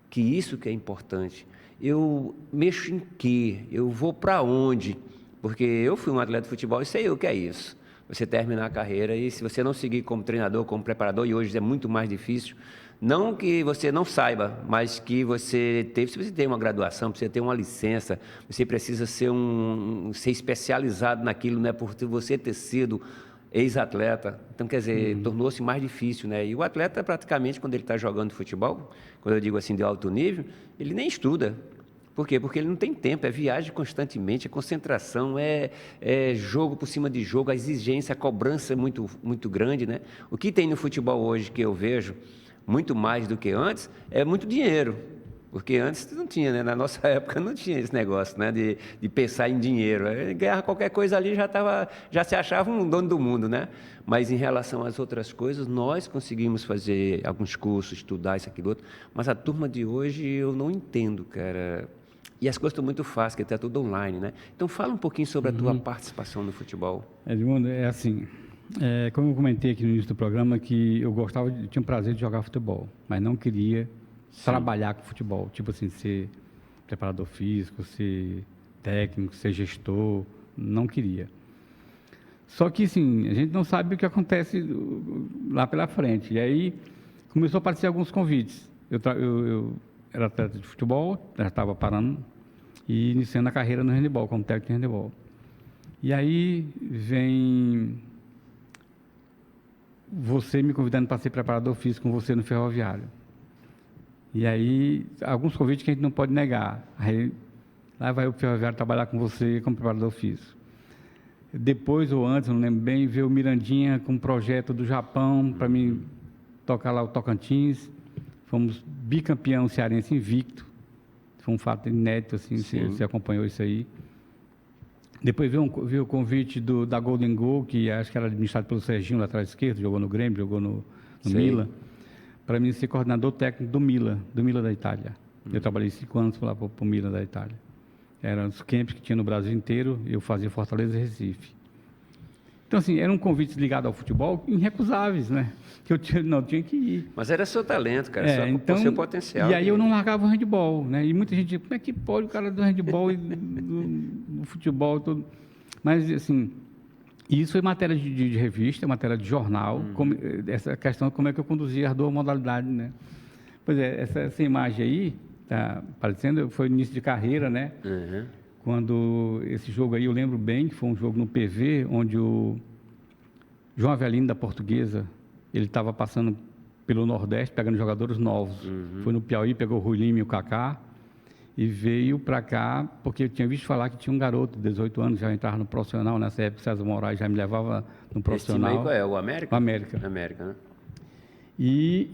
Que isso que é importante. Eu mexo em quê? Eu vou para onde? Porque eu fui um atleta de futebol e sei o que é isso. Você terminar a carreira e se você não seguir como treinador, como preparador, e hoje é muito mais difícil, não que você não saiba, mas que você teve, se você tem uma graduação, você tem uma licença, você precisa ser especializado naquilo, não é por você ter sido ex-atleta. Então, quer dizer, tornou-se mais difícil, né? E o atleta, praticamente, quando ele está jogando futebol, quando eu digo assim de alto nível, ele nem estuda. Por quê? Porque ele não tem tempo, é viagem constantemente, é concentração, é jogo por cima de jogo, a exigência, a cobrança é muito, muito grande, né? O que tem no futebol hoje que eu vejo, muito mais do que antes, é muito dinheiro. Porque antes não tinha, né? Na nossa época não tinha esse negócio, né? De pensar em dinheiro. Ganhar qualquer coisa ali já se achava um dono do mundo, né? Mas em relação às outras coisas, nós conseguimos fazer alguns cursos, estudar isso, aquilo, outro. Mas a turma de hoje eu não entendo, cara. E as coisas estão muito fáceis, porque está tudo online, né? Então fala um pouquinho sobre a tua participação no futebol. Edmundo, é assim, como eu comentei aqui no início do programa, que eu tinha o prazer de jogar futebol, mas não queria trabalhar com futebol, tipo assim, ser preparador físico, ser técnico, ser gestor, não queria. Só que, assim, a gente não sabe o que acontece lá pela frente. E aí começou a aparecer alguns convites. Eu era atleta de futebol, já estava parando e iniciando a carreira no handebol, como técnico de handebol. E aí vem você me convidando para ser preparador físico com você no Ferroviário. E aí, alguns convites que a gente não pode negar. Aí, lá vai o Ferroviário trabalhar com você como preparador físico. Depois ou antes, não lembro bem, veio o Mirandinha com um projeto do Japão para mim tocar lá o Tocantins. Fomos bicampeão cearense invicto. Foi um fato inédito, assim, você acompanhou isso aí. Depois veio o convite da Golden Goal, que acho que era administrado pelo Serginho, lateral esquerdo, jogou no Grêmio, jogou no Sei. Milan, para mim ser coordenador técnico do Milan da Itália. Eu trabalhei 5 anos lá para o Milan da Itália. Eram os camps que tinha no Brasil inteiro, eu fazia Fortaleza e Recife. Então, assim, eram convites ligados ao futebol irrecusáveis, né? Que eu tinha que ir. Mas era seu talento, cara, Então, seu potencial. E aí eu não largava o handebol, né? E muita gente, como é que pode o cara do handebol e do futebol todo? Mas, assim, isso foi matéria de revista, matéria de jornal, essa questão de como é que eu conduzia as duas modalidades, né? Pois é, essa imagem aí, tá aparecendo, foi início de carreira, né? Uhum. Quando esse jogo aí, eu lembro bem que foi um jogo no PV, onde o João Avelino, da Portuguesa, ele estava passando pelo Nordeste, pegando jogadores novos. Foi no Piauí, pegou o Rui Lima e o Kaká, e veio para cá, porque eu tinha visto falar que tinha um garoto de 18 anos, já entrava no profissional, nessa época, César Moraes já me levava no profissional. Esse time aí qual é? O América? O América. América, né? E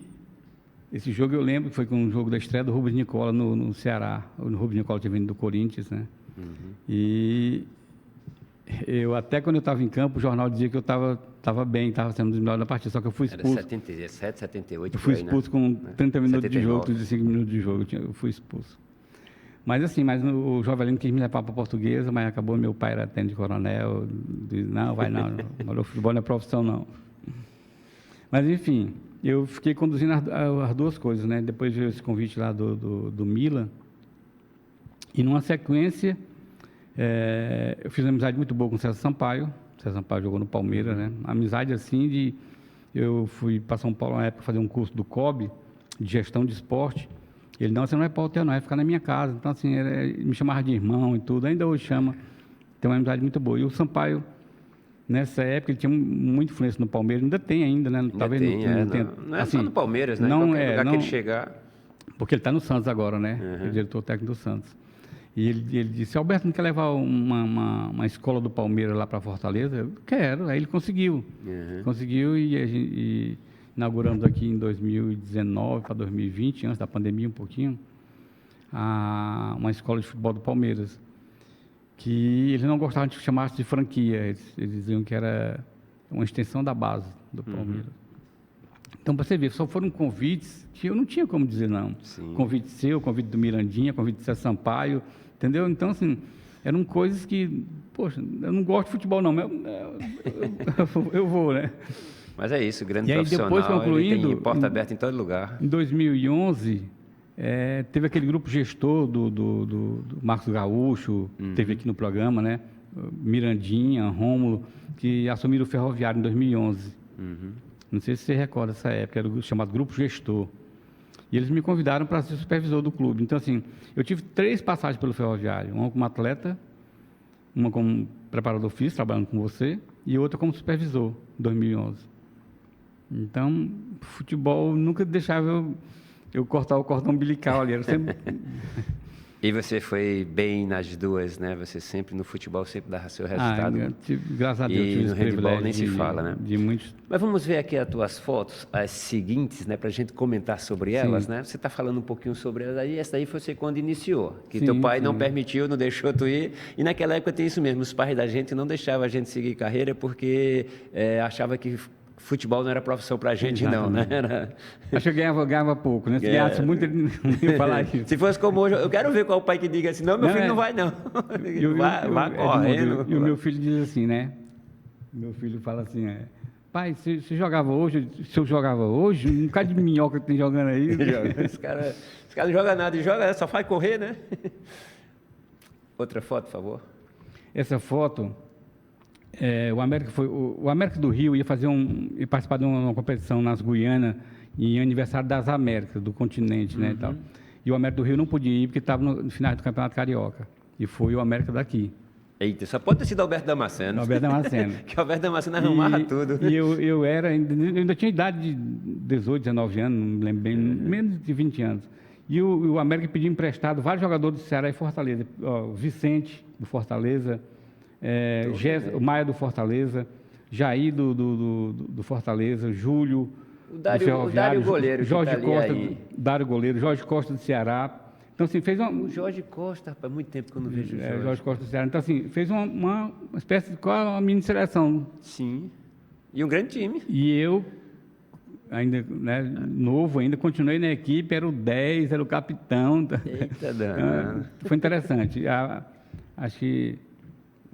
esse jogo eu lembro que foi com um jogo da estreia do Rubens Nicola no Ceará. O Rubens Nicola tinha vindo do Corinthians, né? E eu, até quando eu estava em campo, o jornal dizia que eu estava bem, estava sendo um dos melhores da partida, só que eu fui expulso. Era 77, 78, Eu fui por aí, expulso né? com 30 minutos 79. de jogo, 35 minutos de jogo, eu fui expulso. Mas assim, o Jovelino quis me levar para a Portuguesa, mas acabou, meu pai era tenente de coronel, disse, não, vai não, o futebol não é profissão não. Mas enfim, eu fiquei conduzindo as duas coisas, né? Depois veio esse convite lá do Milan, e numa sequência, eu fiz uma amizade muito boa com o César Sampaio. O César Sampaio jogou no Palmeiras, né? Amizade assim eu fui para São Paulo na época fazer um curso do COB, de gestão de esporte. Ele, não, você não vai para o hotel, não, vai ficar na minha casa. Então, assim, ele me chamava de irmão e tudo, ainda hoje chama. Tem uma amizade muito boa. E o Sampaio, nessa época, ele tinha muita influência no Palmeiras, ainda tem ainda, né? Ainda talvez tem, não é assim, só no Palmeiras, né? Não em qualquer lugar não, que ele chegar. Porque ele está no Santos agora, né? Ele é diretor técnico do Santos. E ele disse, Alberto, não quer levar uma escola do Palmeiras lá para Fortaleza? Eu quero. Aí ele conseguiu. Conseguiu e inauguramos aqui em 2019 para 2020, antes da pandemia um pouquinho, uma escola de futebol do Palmeiras. Que eles não gostavam de chamar de franquia. Eles diziam que era uma extensão da base do Palmeiras. Então, para você ver, só foram convites que eu não tinha como dizer não. Sim. Convite seu, convite do Mirandinha, convite do César Sampaio, entendeu? Então, assim, eram coisas que, poxa, eu não gosto de futebol não, mas eu vou, né? Mas é isso, grande e profissional, aí, depois, concluindo, ele tem porta aberta em todo lugar. Em 2011, teve aquele grupo gestor do Marcos Gaúcho, teve aqui no programa, né? Mirandinha, Rômulo, que assumiram o Ferroviário em 2011. Não sei se você recorda dessa época, era o chamado Grupo Gestor. E eles me convidaram para ser supervisor do clube. Então, assim, eu tive 3 passagens pelo Ferroviário. Uma como atleta, uma como preparador físico, trabalhando com você, e outra como supervisor, em 2011. Então, futebol nunca deixava eu cortar o cordão umbilical ali. Era sempre... E você foi bem nas duas, né? Você sempre, no futebol, sempre dava seu resultado. Graças a Deus, e no handebol nem se fala, né? De muitos... Mas vamos ver aqui as tuas fotos, as seguintes, né? Para a gente comentar sobre elas, né? Você está falando um pouquinho sobre elas aí. Essa daí foi você quando iniciou, que teu pai não permitiu, não deixou tu ir. E naquela época tem isso mesmo, os pais da gente não deixavam a gente seguir carreira porque achava que futebol não era profissão pra gente, não, né? Acho que eu ganhava pouco, né? Se ganhasse muito, ele não ia falar isso. Se fosse como hoje, eu quero ver qual pai que diga assim, não, meu filho não vai, não. Vai correndo. E o meu filho diz assim, né? Meu filho fala assim, pai, se jogava hoje, se eu jogava hoje, um bocado de minhoca que tem jogando aí. Esse cara não joga nada, só faz correr, né? Outra foto, por favor. Essa foto... o América do Rio ia participar de uma competição nas Guianas em aniversário das Américas, do continente, né, e tal. E o América do Rio não podia ir porque estava no final do Campeonato Carioca. E foi o América daqui. Eita, só pode ter sido Alberto Damasceno. Alberto Damasceno. Que Alberto Damasceno arrumava tudo. E eu ainda tinha idade de 18, 19 anos, não me lembro bem, menos de 20 anos. E o América pediu emprestado vários jogadores do Ceará e Fortaleza. O Vicente, do Fortaleza, o Maia do Fortaleza, Jair do Fortaleza, Júlio o Dário Goleiro, Jorge tá Costa, aí. Dário Goleiro, Jorge Costa do Ceará, Então, assim, fez O Jorge Costa, rapaz, muito tempo que eu não vejo o Jorge. Jorge Costa do Ceará. Então, assim, fez uma espécie de uma mini seleção. Sim. E um grande time. E eu, ainda novo, ainda continuei na equipe, era o 10, era o capitão. Eita, danado. Foi interessante. Acho que...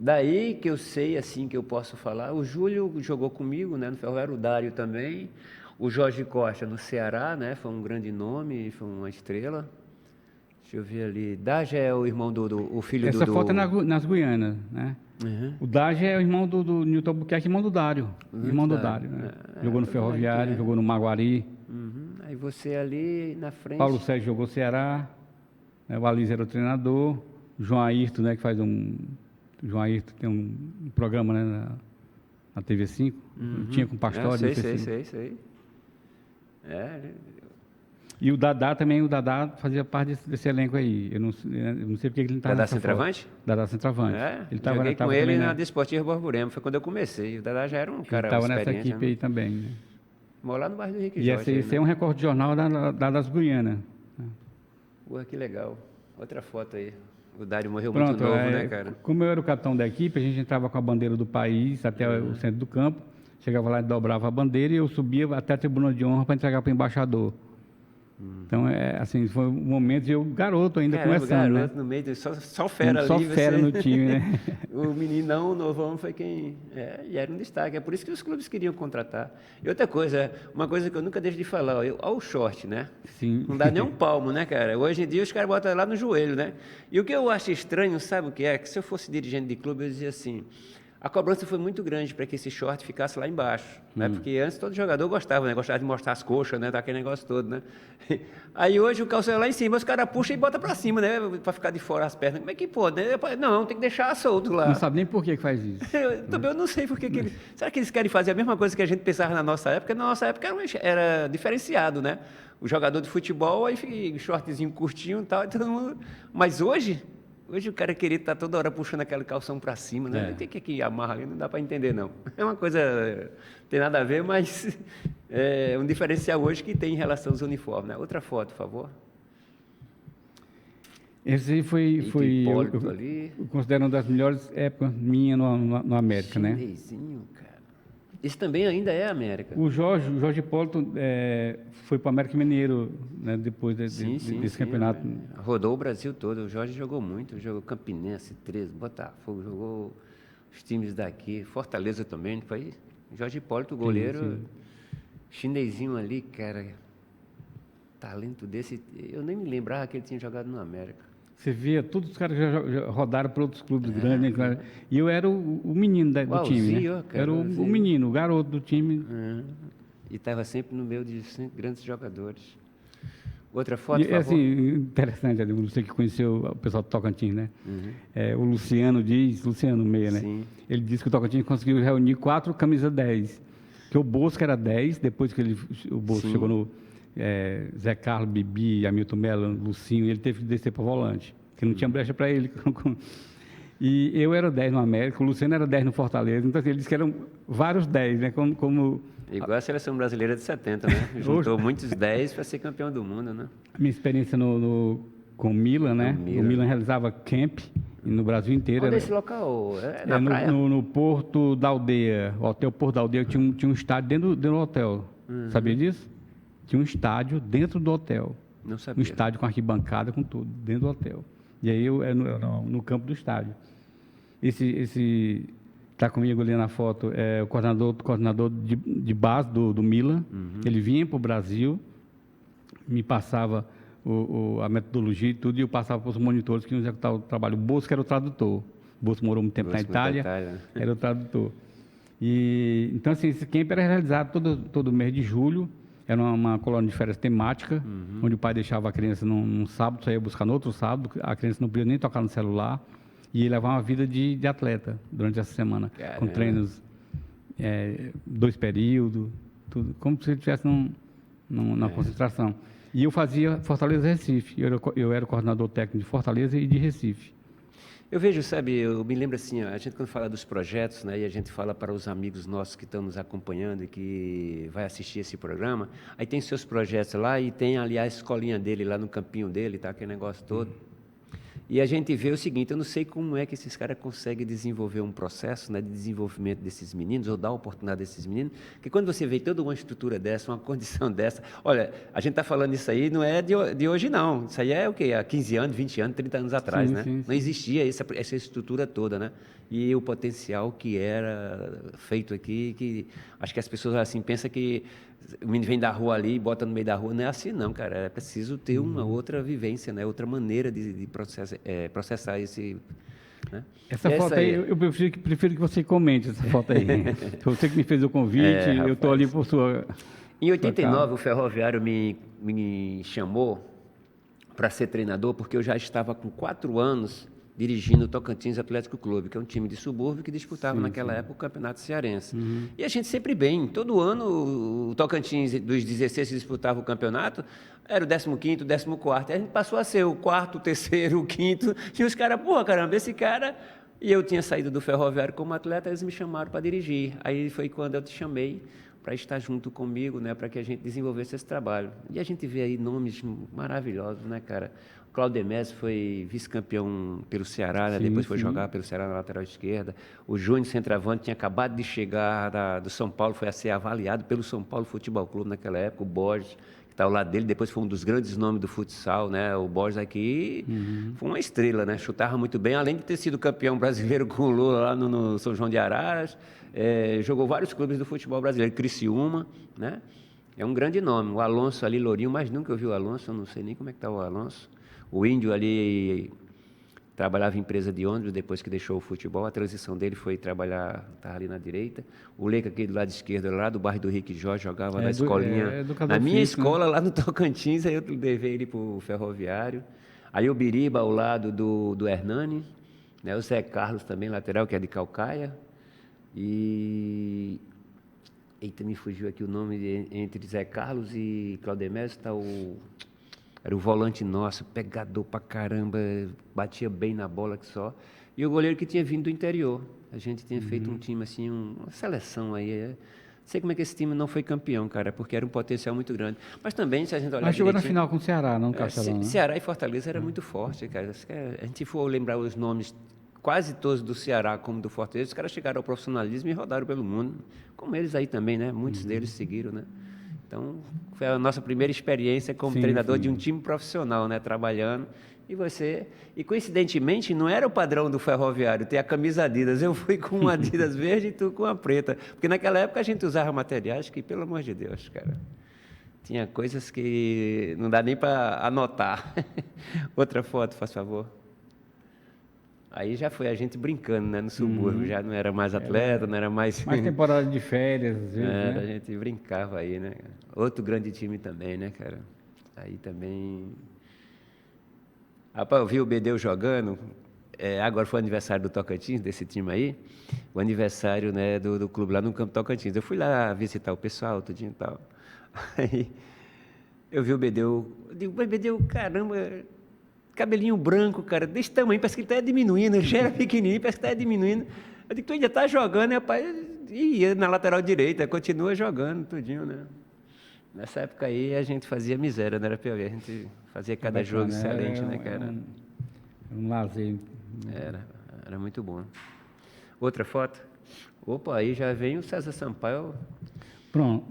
Daí que eu sei, assim, que eu posso falar, o Júlio jogou comigo, né, no Ferroviário, o Dário também, o Jorge Costa no Ceará, né, foi um grande nome, foi uma estrela. Deixa eu ver ali, Daja é o irmão o filho Essa do... foto é nas Guianas, né? Uhum. O Daja é o irmão do Newton Albuquerque, irmão do Dário. Irmão do Dário, né? Jogou no Ferroviário, jogou no Maguari. Uhum. Aí você ali na frente... Paulo Sérgio jogou Ceará, né? O Alice era o treinador, João Ayrton, né, que faz João Ayrton tem um programa, né, na TV5, tinha com o Pastore. Sei. E o Dadá também, fazia parte desse elenco aí. Eu não sei porque ele não estava Dadá nessa centroavante? foto. Dadá centroavante. Joguei com ele na Desportiva Borborema, foi quando eu comecei. O Dadá já era um cara experiente. Ele estava nessa experiente, equipe aí também, né? Morou lá no bairro do Henrique E Jorge. esse é um recorde de jornal das Guianas. Ué, que legal. Outra foto aí. O Dário morreu Pronto, muito novo, né, cara? Como eu era o capitão da equipe, a gente entrava com a bandeira do país até o centro do campo, chegava lá e dobrava a bandeira e eu subia até a tribuna de honra para entregar para o embaixador. Então, assim, foi um momento, eu garoto ainda. Caramba, começando, garoto, né? no meio, só fera Só ali. fera no time, né? O meninão, o novão, foi quem... e era um destaque, é por isso que os clubes queriam contratar. E outra coisa, uma coisa que eu nunca deixo de falar, olha o short, né? Sim. Não dá nem um palmo, né, cara? Hoje em dia os caras botam lá no joelho, né? E o que eu acho estranho, sabe o que é? Que se eu fosse dirigente de clube, eu dizia assim... A cobrança foi muito grande para que esse short ficasse lá embaixo, né? Porque antes todo jogador gostava, né? Gostava de mostrar as coxas, né? Daquele negócio todo, né? Aí hoje o calção é lá em cima, os caras puxam e botam para cima, né? Para ficar de fora as pernas. Como é que pode, né? Não, tem que deixar solto lá. Não sabe nem por que faz isso. Eu não sei por que eles... Será que eles querem fazer a mesma coisa que a gente pensava na nossa época? Na nossa época era diferenciado, né? O jogador de futebol, aí shortzinho curtinho e tal, mas hoje o cara querer estar toda hora puxando aquele calção para cima, né? Tem que amarra ali, não dá para entender, não. É uma coisa, não tem nada a ver, mas é um diferencial hoje que tem em relação aos uniformes, né? Outra foto, por favor. Esse aí foi eu considero uma das melhores épocas minha no América, né? Chinesinho, cara. Esse também ainda é América. O Jorge Hipólito foi para o América Mineiro, né, depois desse campeonato. Rodou o Brasil todo. O Jorge jogou muito. Jogou Campinense, 13, Botafogo, jogou os times daqui. Fortaleza também, não foi? Jorge Hipólito, goleiro. Sim. Chinesinho ali, cara. Talento desse. Eu nem me lembrava que ele tinha jogado no América. Você via, todos os caras já rodaram para outros clubes grandes, né? E eu era o menino do time, né? Era o menino, o garoto do time. E estava sempre no meio de grandes jogadores. Outra foto, por favor. Assim, interessante, você que conheceu o pessoal do Tocantins, né? O Luciano Meia, né? Sim. Ele disse que o Tocantins conseguiu reunir 4 camisas 10. Que o Bosco era 10, depois que o Bosco chegou no... Zé Carlos, Bibi, Hamilton Melo, Lucinho, ele teve que descer para o volante, que não tinha brecha para ele. E eu era 10 no América, o Luciano era 10 no Fortaleza, então assim, ele disse que eram vários 10, né? Igual a seleção brasileira de 70, né? Juntou muitos 10 para ser campeão do mundo, né? A minha experiência com o Milan, né? O Milan realizava camp no Brasil inteiro. Onde é esse local? Na praia? No Porto da Aldeia, o Hotel Porto da Aldeia, tinha um estádio dentro do hotel. Sabia disso? Tinha um estádio dentro do hotel. Não sabia. Um estádio com arquibancada, com tudo, dentro do hotel. E aí eu no campo do estádio. Esse está comigo ali na foto, é o coordenador de base do Milan. Ele vinha para o Brasil, me passava a metodologia e tudo, e eu passava para os monitores que iam executar o trabalho. O Bosco era o tradutor. O Bosco morou muito tempo na Itália, era o tradutor. Então, assim, esse camp era realizado todo mês de julho. Era uma colônia de férias temática, onde o pai deixava a criança num sábado, saía buscar no outro sábado, a criança não podia nem tocar no celular, e ia levar uma vida de atleta durante essa semana, com treinos 2 períodos, tudo, como se ele estivesse na concentração. E eu fazia Fortaleza e Recife, eu era o coordenador técnico de Fortaleza e de Recife. Eu vejo, sabe, eu me lembro assim, a gente quando fala dos projetos, né, e a gente fala para os amigos nossos que estão nos acompanhando e que vai assistir esse programa, aí tem seus projetos lá e tem ali a escolinha dele lá no campinho dele, tá, aquele negócio todo. E a gente vê o seguinte, eu não sei como é que esses caras conseguem desenvolver um processo, né, de desenvolvimento desses meninos, ou dar oportunidade desses meninos, porque quando você vê toda uma estrutura dessa, uma condição dessa, olha, a gente está falando isso aí, não é de hoje não, isso aí é o quê? Há 15 anos, 20 anos, 30 anos atrás, Sim, né? sim, Não sim. existia essa estrutura toda, né? E o potencial que era feito aqui, que acho que as pessoas assim pensam que o menino vem da rua ali e bota no meio da rua, não é assim não, cara, é preciso ter uma outra vivência, né? Outra maneira de processar esse, né? Essa E é isso foto aí, aí. eu prefiro que você comente essa foto aí. Você que me fez o convite, eu estou ali Rapaz. por Em sua causa. 89, o Ferroviário me chamou para ser treinador, porque eu já estava com 4 anos dirigindo o Tocantins Atlético Clube, que é um time de subúrbio que disputava Sim, naquela sim. época o Campeonato Cearense. E a gente sempre bem, todo ano o Tocantins dos 16 que disputava o campeonato era o 15º, o 14º, a gente passou a ser o quarto, o terceiro, o quinto, e os caras, porra, caramba, esse cara... E eu tinha saído do Ferroviário como atleta, eles me chamaram para dirigir. Aí foi quando eu te chamei para estar junto comigo, né, para que a gente desenvolvesse esse trabalho. E a gente vê aí nomes maravilhosos, né, cara? O Claudemés foi vice-campeão pelo Ceará, né, Sim, depois foi sim. jogar pelo Ceará na lateral esquerda. O Júnior centroavante tinha acabado de chegar do São Paulo, foi a ser avaliado pelo São Paulo Futebol Clube naquela época. O Borges, que está ao lado dele, depois foi um dos grandes nomes do futsal, né? O Borges aqui foi uma estrela, né? Chutava muito bem, além de ter sido campeão brasileiro com o Lula lá no São João de Araras, jogou vários clubes do futebol brasileiro, Criciúma, né? É um grande nome. O Alonso ali, Lourinho, mas nunca eu vi o Alonso, eu não sei nem como é que está o Alonso. O Índio ali trabalhava em empresa de ônibus depois que deixou o futebol. A transição dele foi trabalhar, estava ali na direita. O Leica, aqui do lado esquerdo, lá do bairro do Rick Jorge, jogava na escolinha. É educador Na minha físico, né? escola, lá no Tocantins, aí eu levei ele para o Ferroviário. Aí o Biriba, ao lado do Hernani. Né? O Zé Carlos também, lateral, que é de Calcaia. E... Eita, me fugiu aqui o nome entre Zé Carlos e Claudemés, está era o volante nosso, pegador pra caramba, batia bem na bola que só. E o goleiro que tinha vindo do interior. A gente tinha feito um time assim, uma seleção aí. Não sei como é que esse time não foi campeão, cara, porque era um potencial muito grande. Mas também, se a gente olhar Mas chegou na direitinho, final com o Ceará, não no Castelão, né? Ceará e Fortaleza era muito forte, cara. Se a gente for lembrar os nomes, quase todos do Ceará como do Fortaleza, os caras chegaram ao profissionalismo e rodaram pelo mundo. Como eles aí também, né? Muitos deles seguiram, né? Então, foi a nossa primeira experiência como Sim, treinador sim. de um time profissional, né? Trabalhando. E coincidentemente, não era o padrão do Ferroviário ter a camisa Adidas. Eu fui com uma Adidas verde e tu com a preta. Porque naquela época a gente usava materiais que, pelo amor de Deus, cara, tinha coisas que não dá nem para anotar. Outra foto, faz favor. Aí já foi a gente brincando, né? No subúrbio, já não era mais atleta, não era mais... Mais temporada de férias, às vezes, Era, a né? gente brincava aí, né? Outro grande time também, né, cara? Aí também... Rapaz, eu vi o Bedeu jogando, agora foi o aniversário do Tocantins, desse time aí, o aniversário, né, do clube lá no Campo Tocantins. Eu fui lá visitar o pessoal, tudinho e tal. Aí eu vi o Bedeu, eu digo, mas Bedeu, caramba, cabelinho branco, cara, desse tamanho, parece que ele está diminuindo, ele já era pequenininho, parece que está diminuindo. Eu digo, tu ainda está jogando, rapaz, e ia na lateral direita, continua jogando, tudinho, né? Nessa época aí a gente fazia miséria, não era pior, a gente fazia cada jogo Bacana, excelente, né, cara? um lazer. Era muito bom. Outra foto? Opa, aí já vem o César Sampaio. Pronto.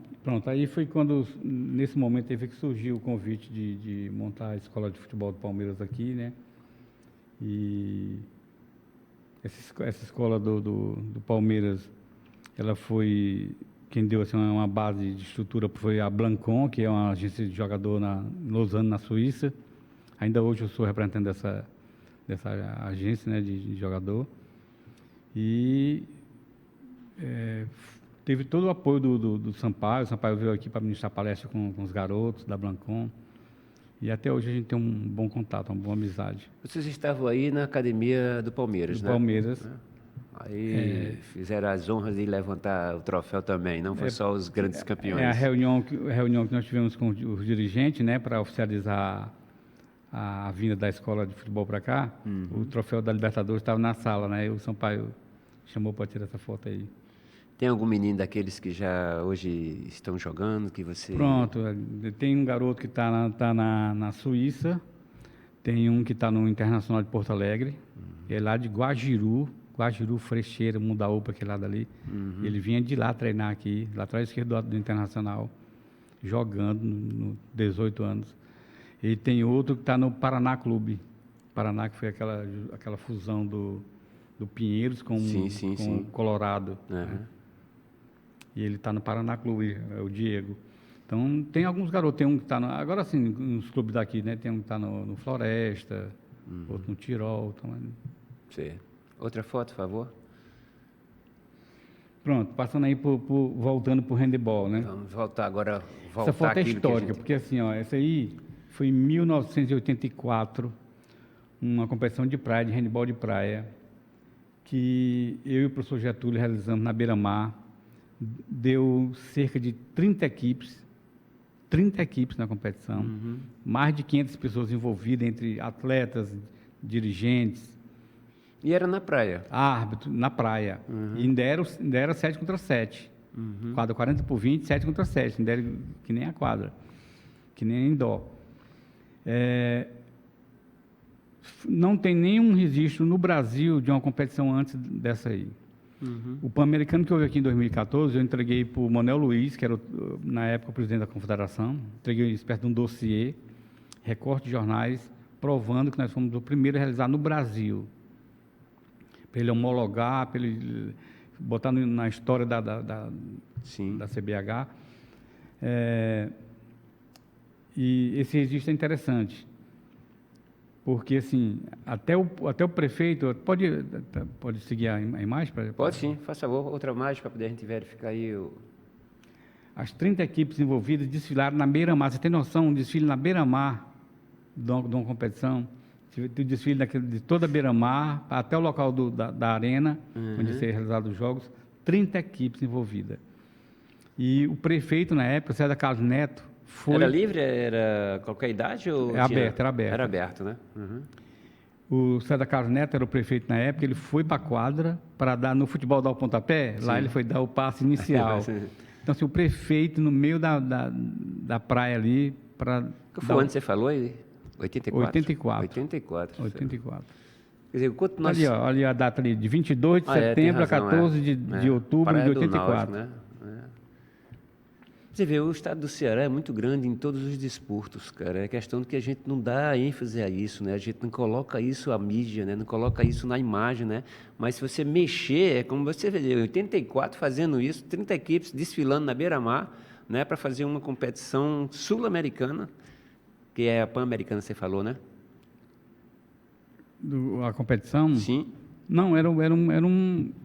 Aí foi quando, nesse momento, teve que surgir o convite de montar a escola de futebol do Palmeiras aqui, né? E essa escola do Palmeiras, ela foi... Quem deu assim, uma base de estrutura foi a Blancon, que é uma agência de jogador em Lausanne, na Suíça. Ainda hoje eu sou representante dessa agência, né, de jogador. E teve todo o apoio do Sampaio. O Sampaio veio aqui para ministrar palestra com os garotos da Blancon. E até hoje a gente tem um bom contato, uma boa amizade. Vocês estavam aí na academia do Palmeiras, né? Palmeiras. Aí fizeram as honras de levantar o troféu também, não foi só os grandes campeões. É a reunião que nós tivemos com os dirigentes, né, para oficializar a vinda da escola de futebol para cá, o troféu da Libertadores estava na sala, né? E o Sampaio chamou para tirar essa foto aí. Tem algum menino daqueles que já hoje estão jogando, que você... Pronto, tem um garoto que está na Suíça, tem um que está no Internacional de Porto Alegre, é lá de Guajiru, Freixeira, Mundaúpa, aquele lado ali. Ele vinha de lá treinar aqui, lá atrás esquerdo do Internacional, jogando no 18 anos. E tem outro que está no Paraná Clube. Paraná, que foi aquela fusão do Pinheiros com o Colorado. Né? E ele está no Paraná Clube, é o Diego. Então, tem alguns garotos. Tem um que está... Agora, sim, nos clubes daqui, né? Tem um que está no Floresta, outro no Tirol. Sim. Outra foto, por favor. Pronto, passando aí, voltando para o handebol, né? Vamos voltar agora. Essa foto é histórica, porque assim, ó, essa aí foi em 1984, uma competição de praia, de handebol de praia, que eu e o professor Getúlio realizamos na Beira-Mar. Deu cerca de 30 equipes na competição, mais de 500 pessoas envolvidas, entre atletas, dirigentes. E era na praia? Árbitro, na praia. E ainda era 7 contra 7. Quadra 40 por 20, 7 contra 7. Ainda era que nem a quadra, que nem a indoor. Não tem nenhum registro no Brasil de uma competição antes dessa aí. O Pan-Americano que houve aqui em 2014, eu entreguei para o Manuel Luiz, que era, na época, o presidente da Confederação. Entreguei isso perto de um dossiê, recorte de jornais, provando que nós fomos o primeiro a realizar no Brasil. Para ele homologar, para ele botar na história da CBH. E esse registro é interessante. Porque, assim, até o prefeito... Pode seguir a imagem? Pode sim, faz favor. Outra imagem para poder a gente verificar aí. As 30 equipes envolvidas desfilaram na beira-mar. Você tem noção? Um desfile na beira-mar de uma competição? O desfile de toda a beira-mar, até o local da arena, onde seriam realizados os jogos. 30 equipes envolvidas. E o prefeito, na época, César Carlos Neto, Era livre? Era qualquer idade? Ou era aberto. Era aberto, né? O César Carlos Neto era o prefeito na época, ele foi para a quadra para dar, no futebol, dar o pontapé, lá ele foi dar o passe inicial. Então, assim, o prefeito, no meio da praia ali, para... Qual foi o ano que você falou aí? 84? 84. Quer dizer, quanto nós... Ali a data ali, de 22 de setembro a 14 de outubro de 84. Né? Você vê, o estado do Ceará é muito grande em todos os desportos, cara. É questão de que a gente não dá ênfase a isso, né? A gente não coloca isso à mídia, né? Não coloca isso na imagem, né? Mas se você mexer, é como você vê, 84 fazendo isso, 30 equipes desfilando na beira-mar, né? Para fazer uma competição sul-americana, que é a Pan-Americana, você falou, né? A competição? Sim. Não,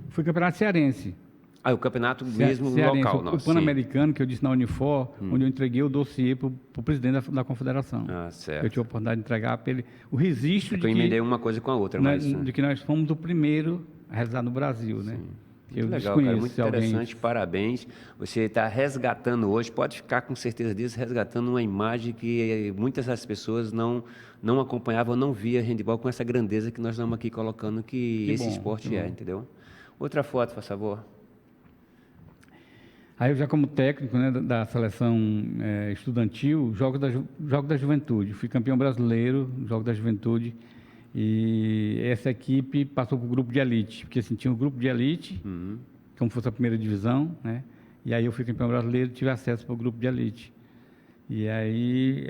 foi campeonato cearense. O campeonato mesmo cearense, local. O Pan-Americano, que eu disse na Unifor, onde eu entreguei o dossiê para o presidente da Confederação. Certo. Eu tive a oportunidade de entregar para ele o registro eu emendei uma coisa com a outra. De que nós fomos o primeiro a realizar no Brasil, né? Muito legal, cara, muito interessante, parabéns. Você está resgatando hoje, pode ficar com certeza disso, resgatando uma imagem que muitas das pessoas não acompanhavam, não via handebol com essa grandeza que nós estamos aqui colocando que esse esporte é, entendeu? Outra foto, por favor. Aí eu já como técnico, né, da seleção estudantil, Jogo da Juventude. Fui campeão brasileiro no Jogo da Juventude. E essa equipe passou para o grupo de elite, porque assim, tinha um grupo de elite, como fosse a primeira divisão, né? E aí eu fui campeão brasileiro e tive acesso para o grupo de elite. E aí,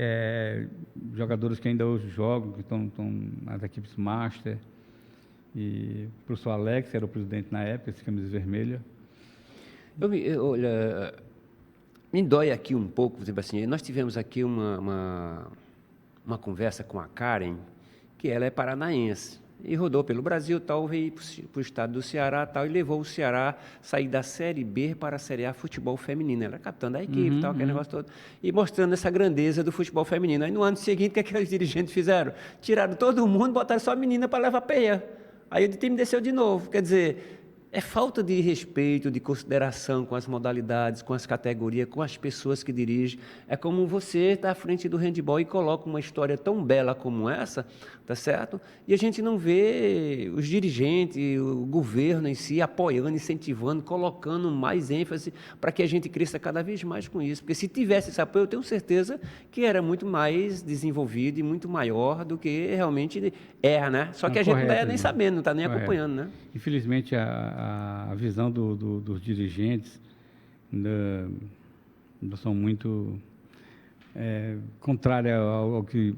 jogadores que ainda hoje jogam, que estão nas equipes Master, e o professor Alex era o presidente na época, esse camisa vermelha. Olha, me dói aqui um pouco, por exemplo assim, nós tivemos aqui uma conversa com a Karen, que ela é paranaense, e rodou pelo Brasil, tal, veio para o estado do Ceará, tal, e levou o Ceará a sair da Série B para a Série A futebol feminino. Ela era capitã da equipe, tal, aquele negócio todo, e mostrando essa grandeza do futebol feminino. Aí, no ano seguinte, o que aqueles dirigentes fizeram? Tiraram todo mundo, botaram só a menina para levar peia. Aí o time desceu de novo. Quer dizer, É falta de respeito, de consideração com as modalidades, com as categorias, com as pessoas que dirigem. É como você está à frente do handebol e coloca uma história tão bela como essa, tá certo? E a gente não vê os dirigentes, o governo em si apoiando, incentivando, colocando mais ênfase para que a gente cresça cada vez mais com isso. Porque se tivesse esse apoio, eu tenho certeza que era muito mais desenvolvido e muito maior do que realmente é, né? Só que a gente não está nem sabendo, não está nem acompanhando, né? Infelizmente, a visão dos dirigentes ainda são muito contrária ao que...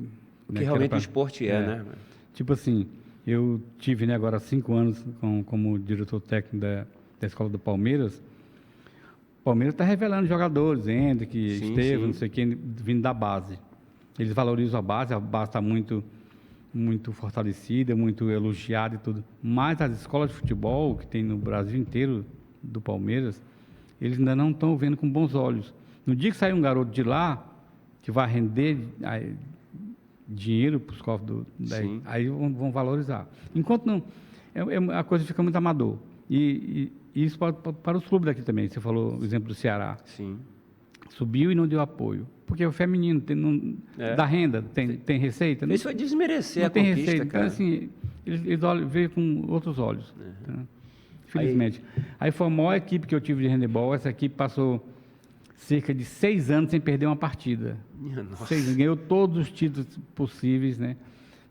O que realmente o esporte né? Tipo assim, eu tive agora 5 anos como diretor técnico da escola do Palmeiras. O Palmeiras está revelando jogadores, Hendrick, Estevam, não sei quem, vindo da base. Eles valorizam a base está muito fortalecida, muito elogiada e tudo. Mas as escolas de futebol que tem no Brasil inteiro, do Palmeiras, eles ainda não estão vendo com bons olhos. No dia que sair um garoto de lá, que vai render dinheiro para os cofres aí vão valorizar. Enquanto não, a coisa fica muito amador. E isso para os clubes daqui também. Você falou o exemplo do Ceará. Sim. Subiu e não deu apoio. Porque o feminino dá renda, tem receita. Isso vai desmerecer não a tem conquista, receita. cara. Então, assim, eles veem com outros olhos. Tá? Infelizmente. Aí foi a maior equipe que eu tive de handebol. Essa equipe passou cerca de 6 anos sem perder uma partida. Ganhou todos os títulos possíveis, né?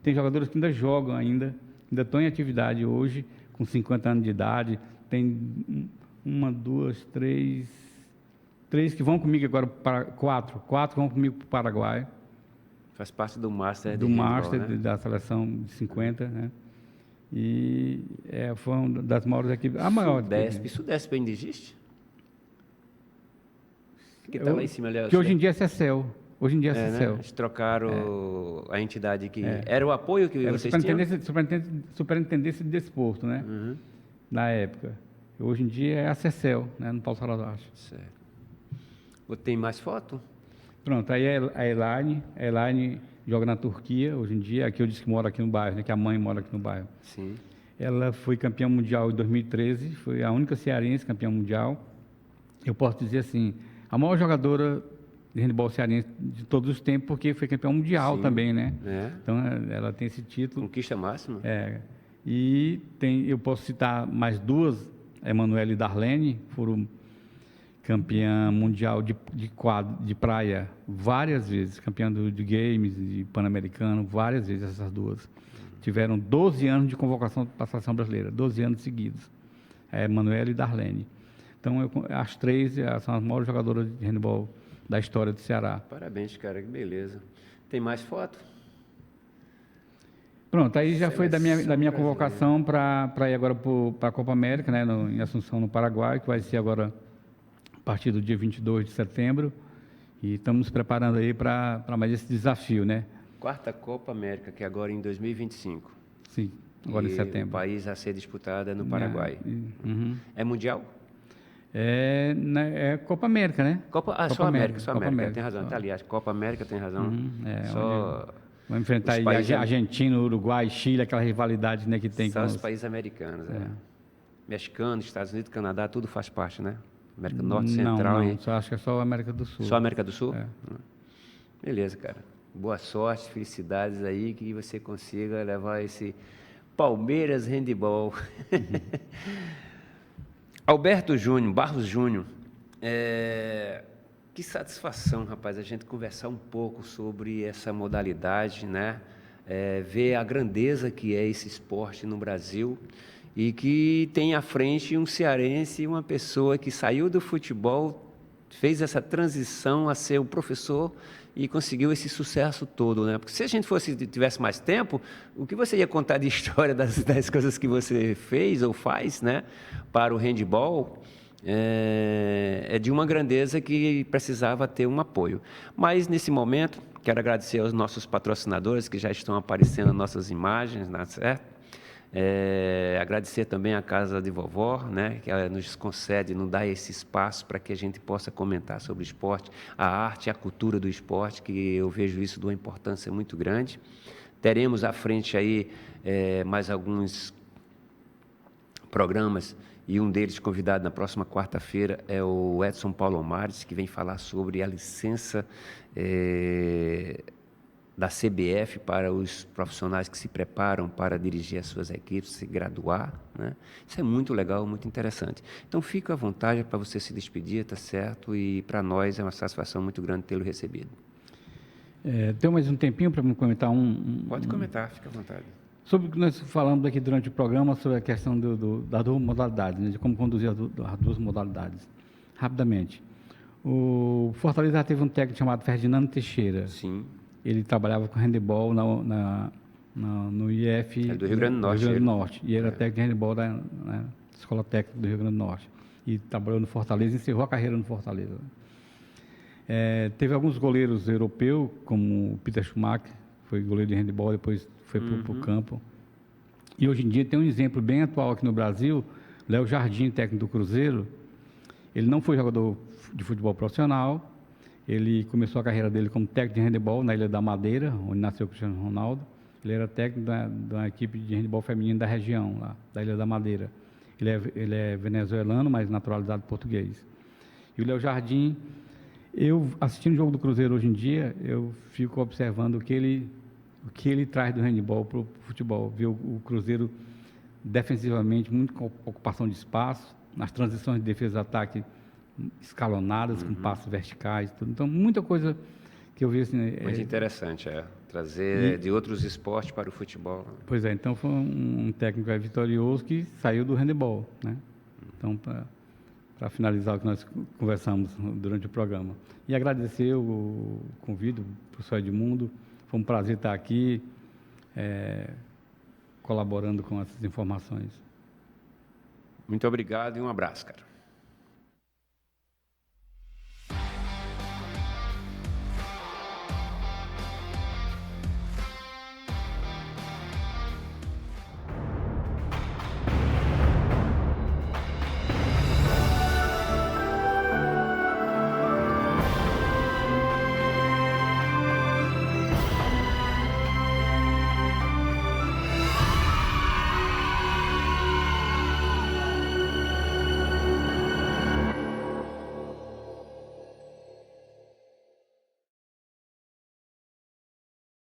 Tem jogadores que ainda jogam ainda estão em atividade hoje, com 50 anos de idade. Tem 1, 2, 3 que vão comigo agora para 4 vão comigo para o Paraguai. Faz parte do Master né? Da seleção de 50, né? E foi uma das maiores equipes. A maior. Sudesp ainda existe? Que está lá em cima, aliás. Que hoje em dia é Cecel. Hoje em dia é Cecel. Né? Eles trocaram a entidade que... Era o apoio que vocês tinham? Superintendência de Desporto, né? Uhum. Na época. Hoje em dia é a Cecel, né? No Paulo Salazar. Certo. Tem mais foto? Pronto, aí a Elaine joga na Turquia, hoje em dia. Aqui eu disse que mora aqui no bairro, né? Que a mãe mora aqui no bairro. Sim. Ela foi campeã mundial em 2013, foi a única cearense campeã mundial. Eu posso dizer assim, a maior jogadora de handebol cearense de todos os tempos, porque foi campeã mundial também, né? Então, ela tem esse título. Conquista máxima. E eu posso citar mais 2, Emanuele e Darlene, foram campeã mundial de praia várias vezes, campeã de games, de pan-americano, várias vezes essas 2. Tiveram 12 anos de convocação para a seleção brasileira, 12 anos seguidos, Emanuele e Darlene. Então, as 3 são as maiores jogadoras de handebol da história do Ceará. Parabéns, cara, que beleza. Tem mais foto? Pronto, aí já foi da minha convocação para ir agora para a Copa América, né, em Assunção, no Paraguai, que vai ser agora a partir do dia 22 de setembro. E estamos nos preparando aí para mais esse desafio, né? 4ª Copa América, que é agora em 2025. Sim, agora em setembro. O país a ser disputado é no Paraguai. É mundial? É Copa América, né? Copa América. Tem razão. Tá, aliás, Copa América tem razão. Vamos enfrentar aí Argentina, Uruguai, Chile, aquela rivalidade, né, que tem com os países americanos. Mexicano, Estados Unidos, Canadá, tudo faz parte, né? América do Norte, Central. Não, acho que é só a América do Sul. Só a América do Sul? Beleza, cara. Boa sorte, felicidades aí, que você consiga levar esse Palmeiras Handebol. Alberto Júnior, Barros Júnior, que satisfação, rapaz, a gente conversar um pouco sobre essa modalidade, né? Ver a grandeza que é esse esporte no Brasil e que tem à frente um cearense, uma pessoa que saiu do futebol, fez essa transição a ser o professor e conseguiu esse sucesso todo, né? Porque se a gente tivesse mais tempo, o que você ia contar de história das coisas que você fez ou faz, né, para o handebol, é de uma grandeza que precisava ter um apoio. Mas, nesse momento, quero agradecer aos nossos patrocinadores que já estão aparecendo nas nossas imagens, né, certo? Agradecer também à Casa de Vovó, né, que ela nos concede, nos dá esse espaço para que a gente possa comentar sobre o esporte, a arte e a cultura do esporte, que eu vejo isso de uma importância muito grande. Teremos à frente aí mais alguns programas E um deles, convidado na próxima quarta-feira, é o Edson Palomares, que vem falar sobre a licença da CBF para os profissionais que se preparam para dirigir as suas equipes, se graduar, né? Isso é muito legal, muito interessante. Então, fique à vontade para você se despedir, tá certo? E para nós é uma satisfação muito grande tê-lo recebido. Tem mais um tempinho para me comentar Pode comentar, fique à vontade. sobre o que nós falamos aqui durante o programa, sobre a questão das duas modalidades, né, de como conduzir as duas modalidades. Rapidamente. O Fortaleza teve um técnico chamado Ferdinando Teixeira. Sim. Ele trabalhava com handebol no IF É do Rio Grande do Norte. Rio Grande do Norte. E era técnico de handebol da Escola Técnica do Rio Grande do Norte. E trabalhou no Fortaleza e encerrou a carreira no Fortaleza. Teve alguns goleiros europeus, como o Peter Schumacher, foi goleiro de handebol, depois foi para o campo. E hoje em dia tem um exemplo bem atual aqui no Brasil, Léo Jardim, técnico do Cruzeiro. Ele não foi jogador de futebol profissional, ele começou a carreira dele como técnico de handebol na Ilha da Madeira, onde nasceu o Cristiano Ronaldo. Ele era técnico da equipe de handebol feminino da região, lá, da Ilha da Madeira. Ele é venezuelano, mas naturalizado português. E o Léo Jardim, eu assistindo o jogo do Cruzeiro hoje em dia, eu fico observando o que ele traz do handebol para o futebol. Ver o Cruzeiro defensivamente, muito com ocupação de espaço, nas transições de defesa e ataque escalonadas, com passos verticais, tudo. Então, muita coisa que eu vi assim... Muito interessante, trazer de outros esportes para o futebol. Pois é, então foi um técnico vitorioso que saiu do handebol, né? Então, para finalizar o que nós conversamos durante o programa. E agradecer o convite do professor Edmundo, foi um prazer estar aqui, colaborando com essas informações. Muito obrigado e um abraço, cara.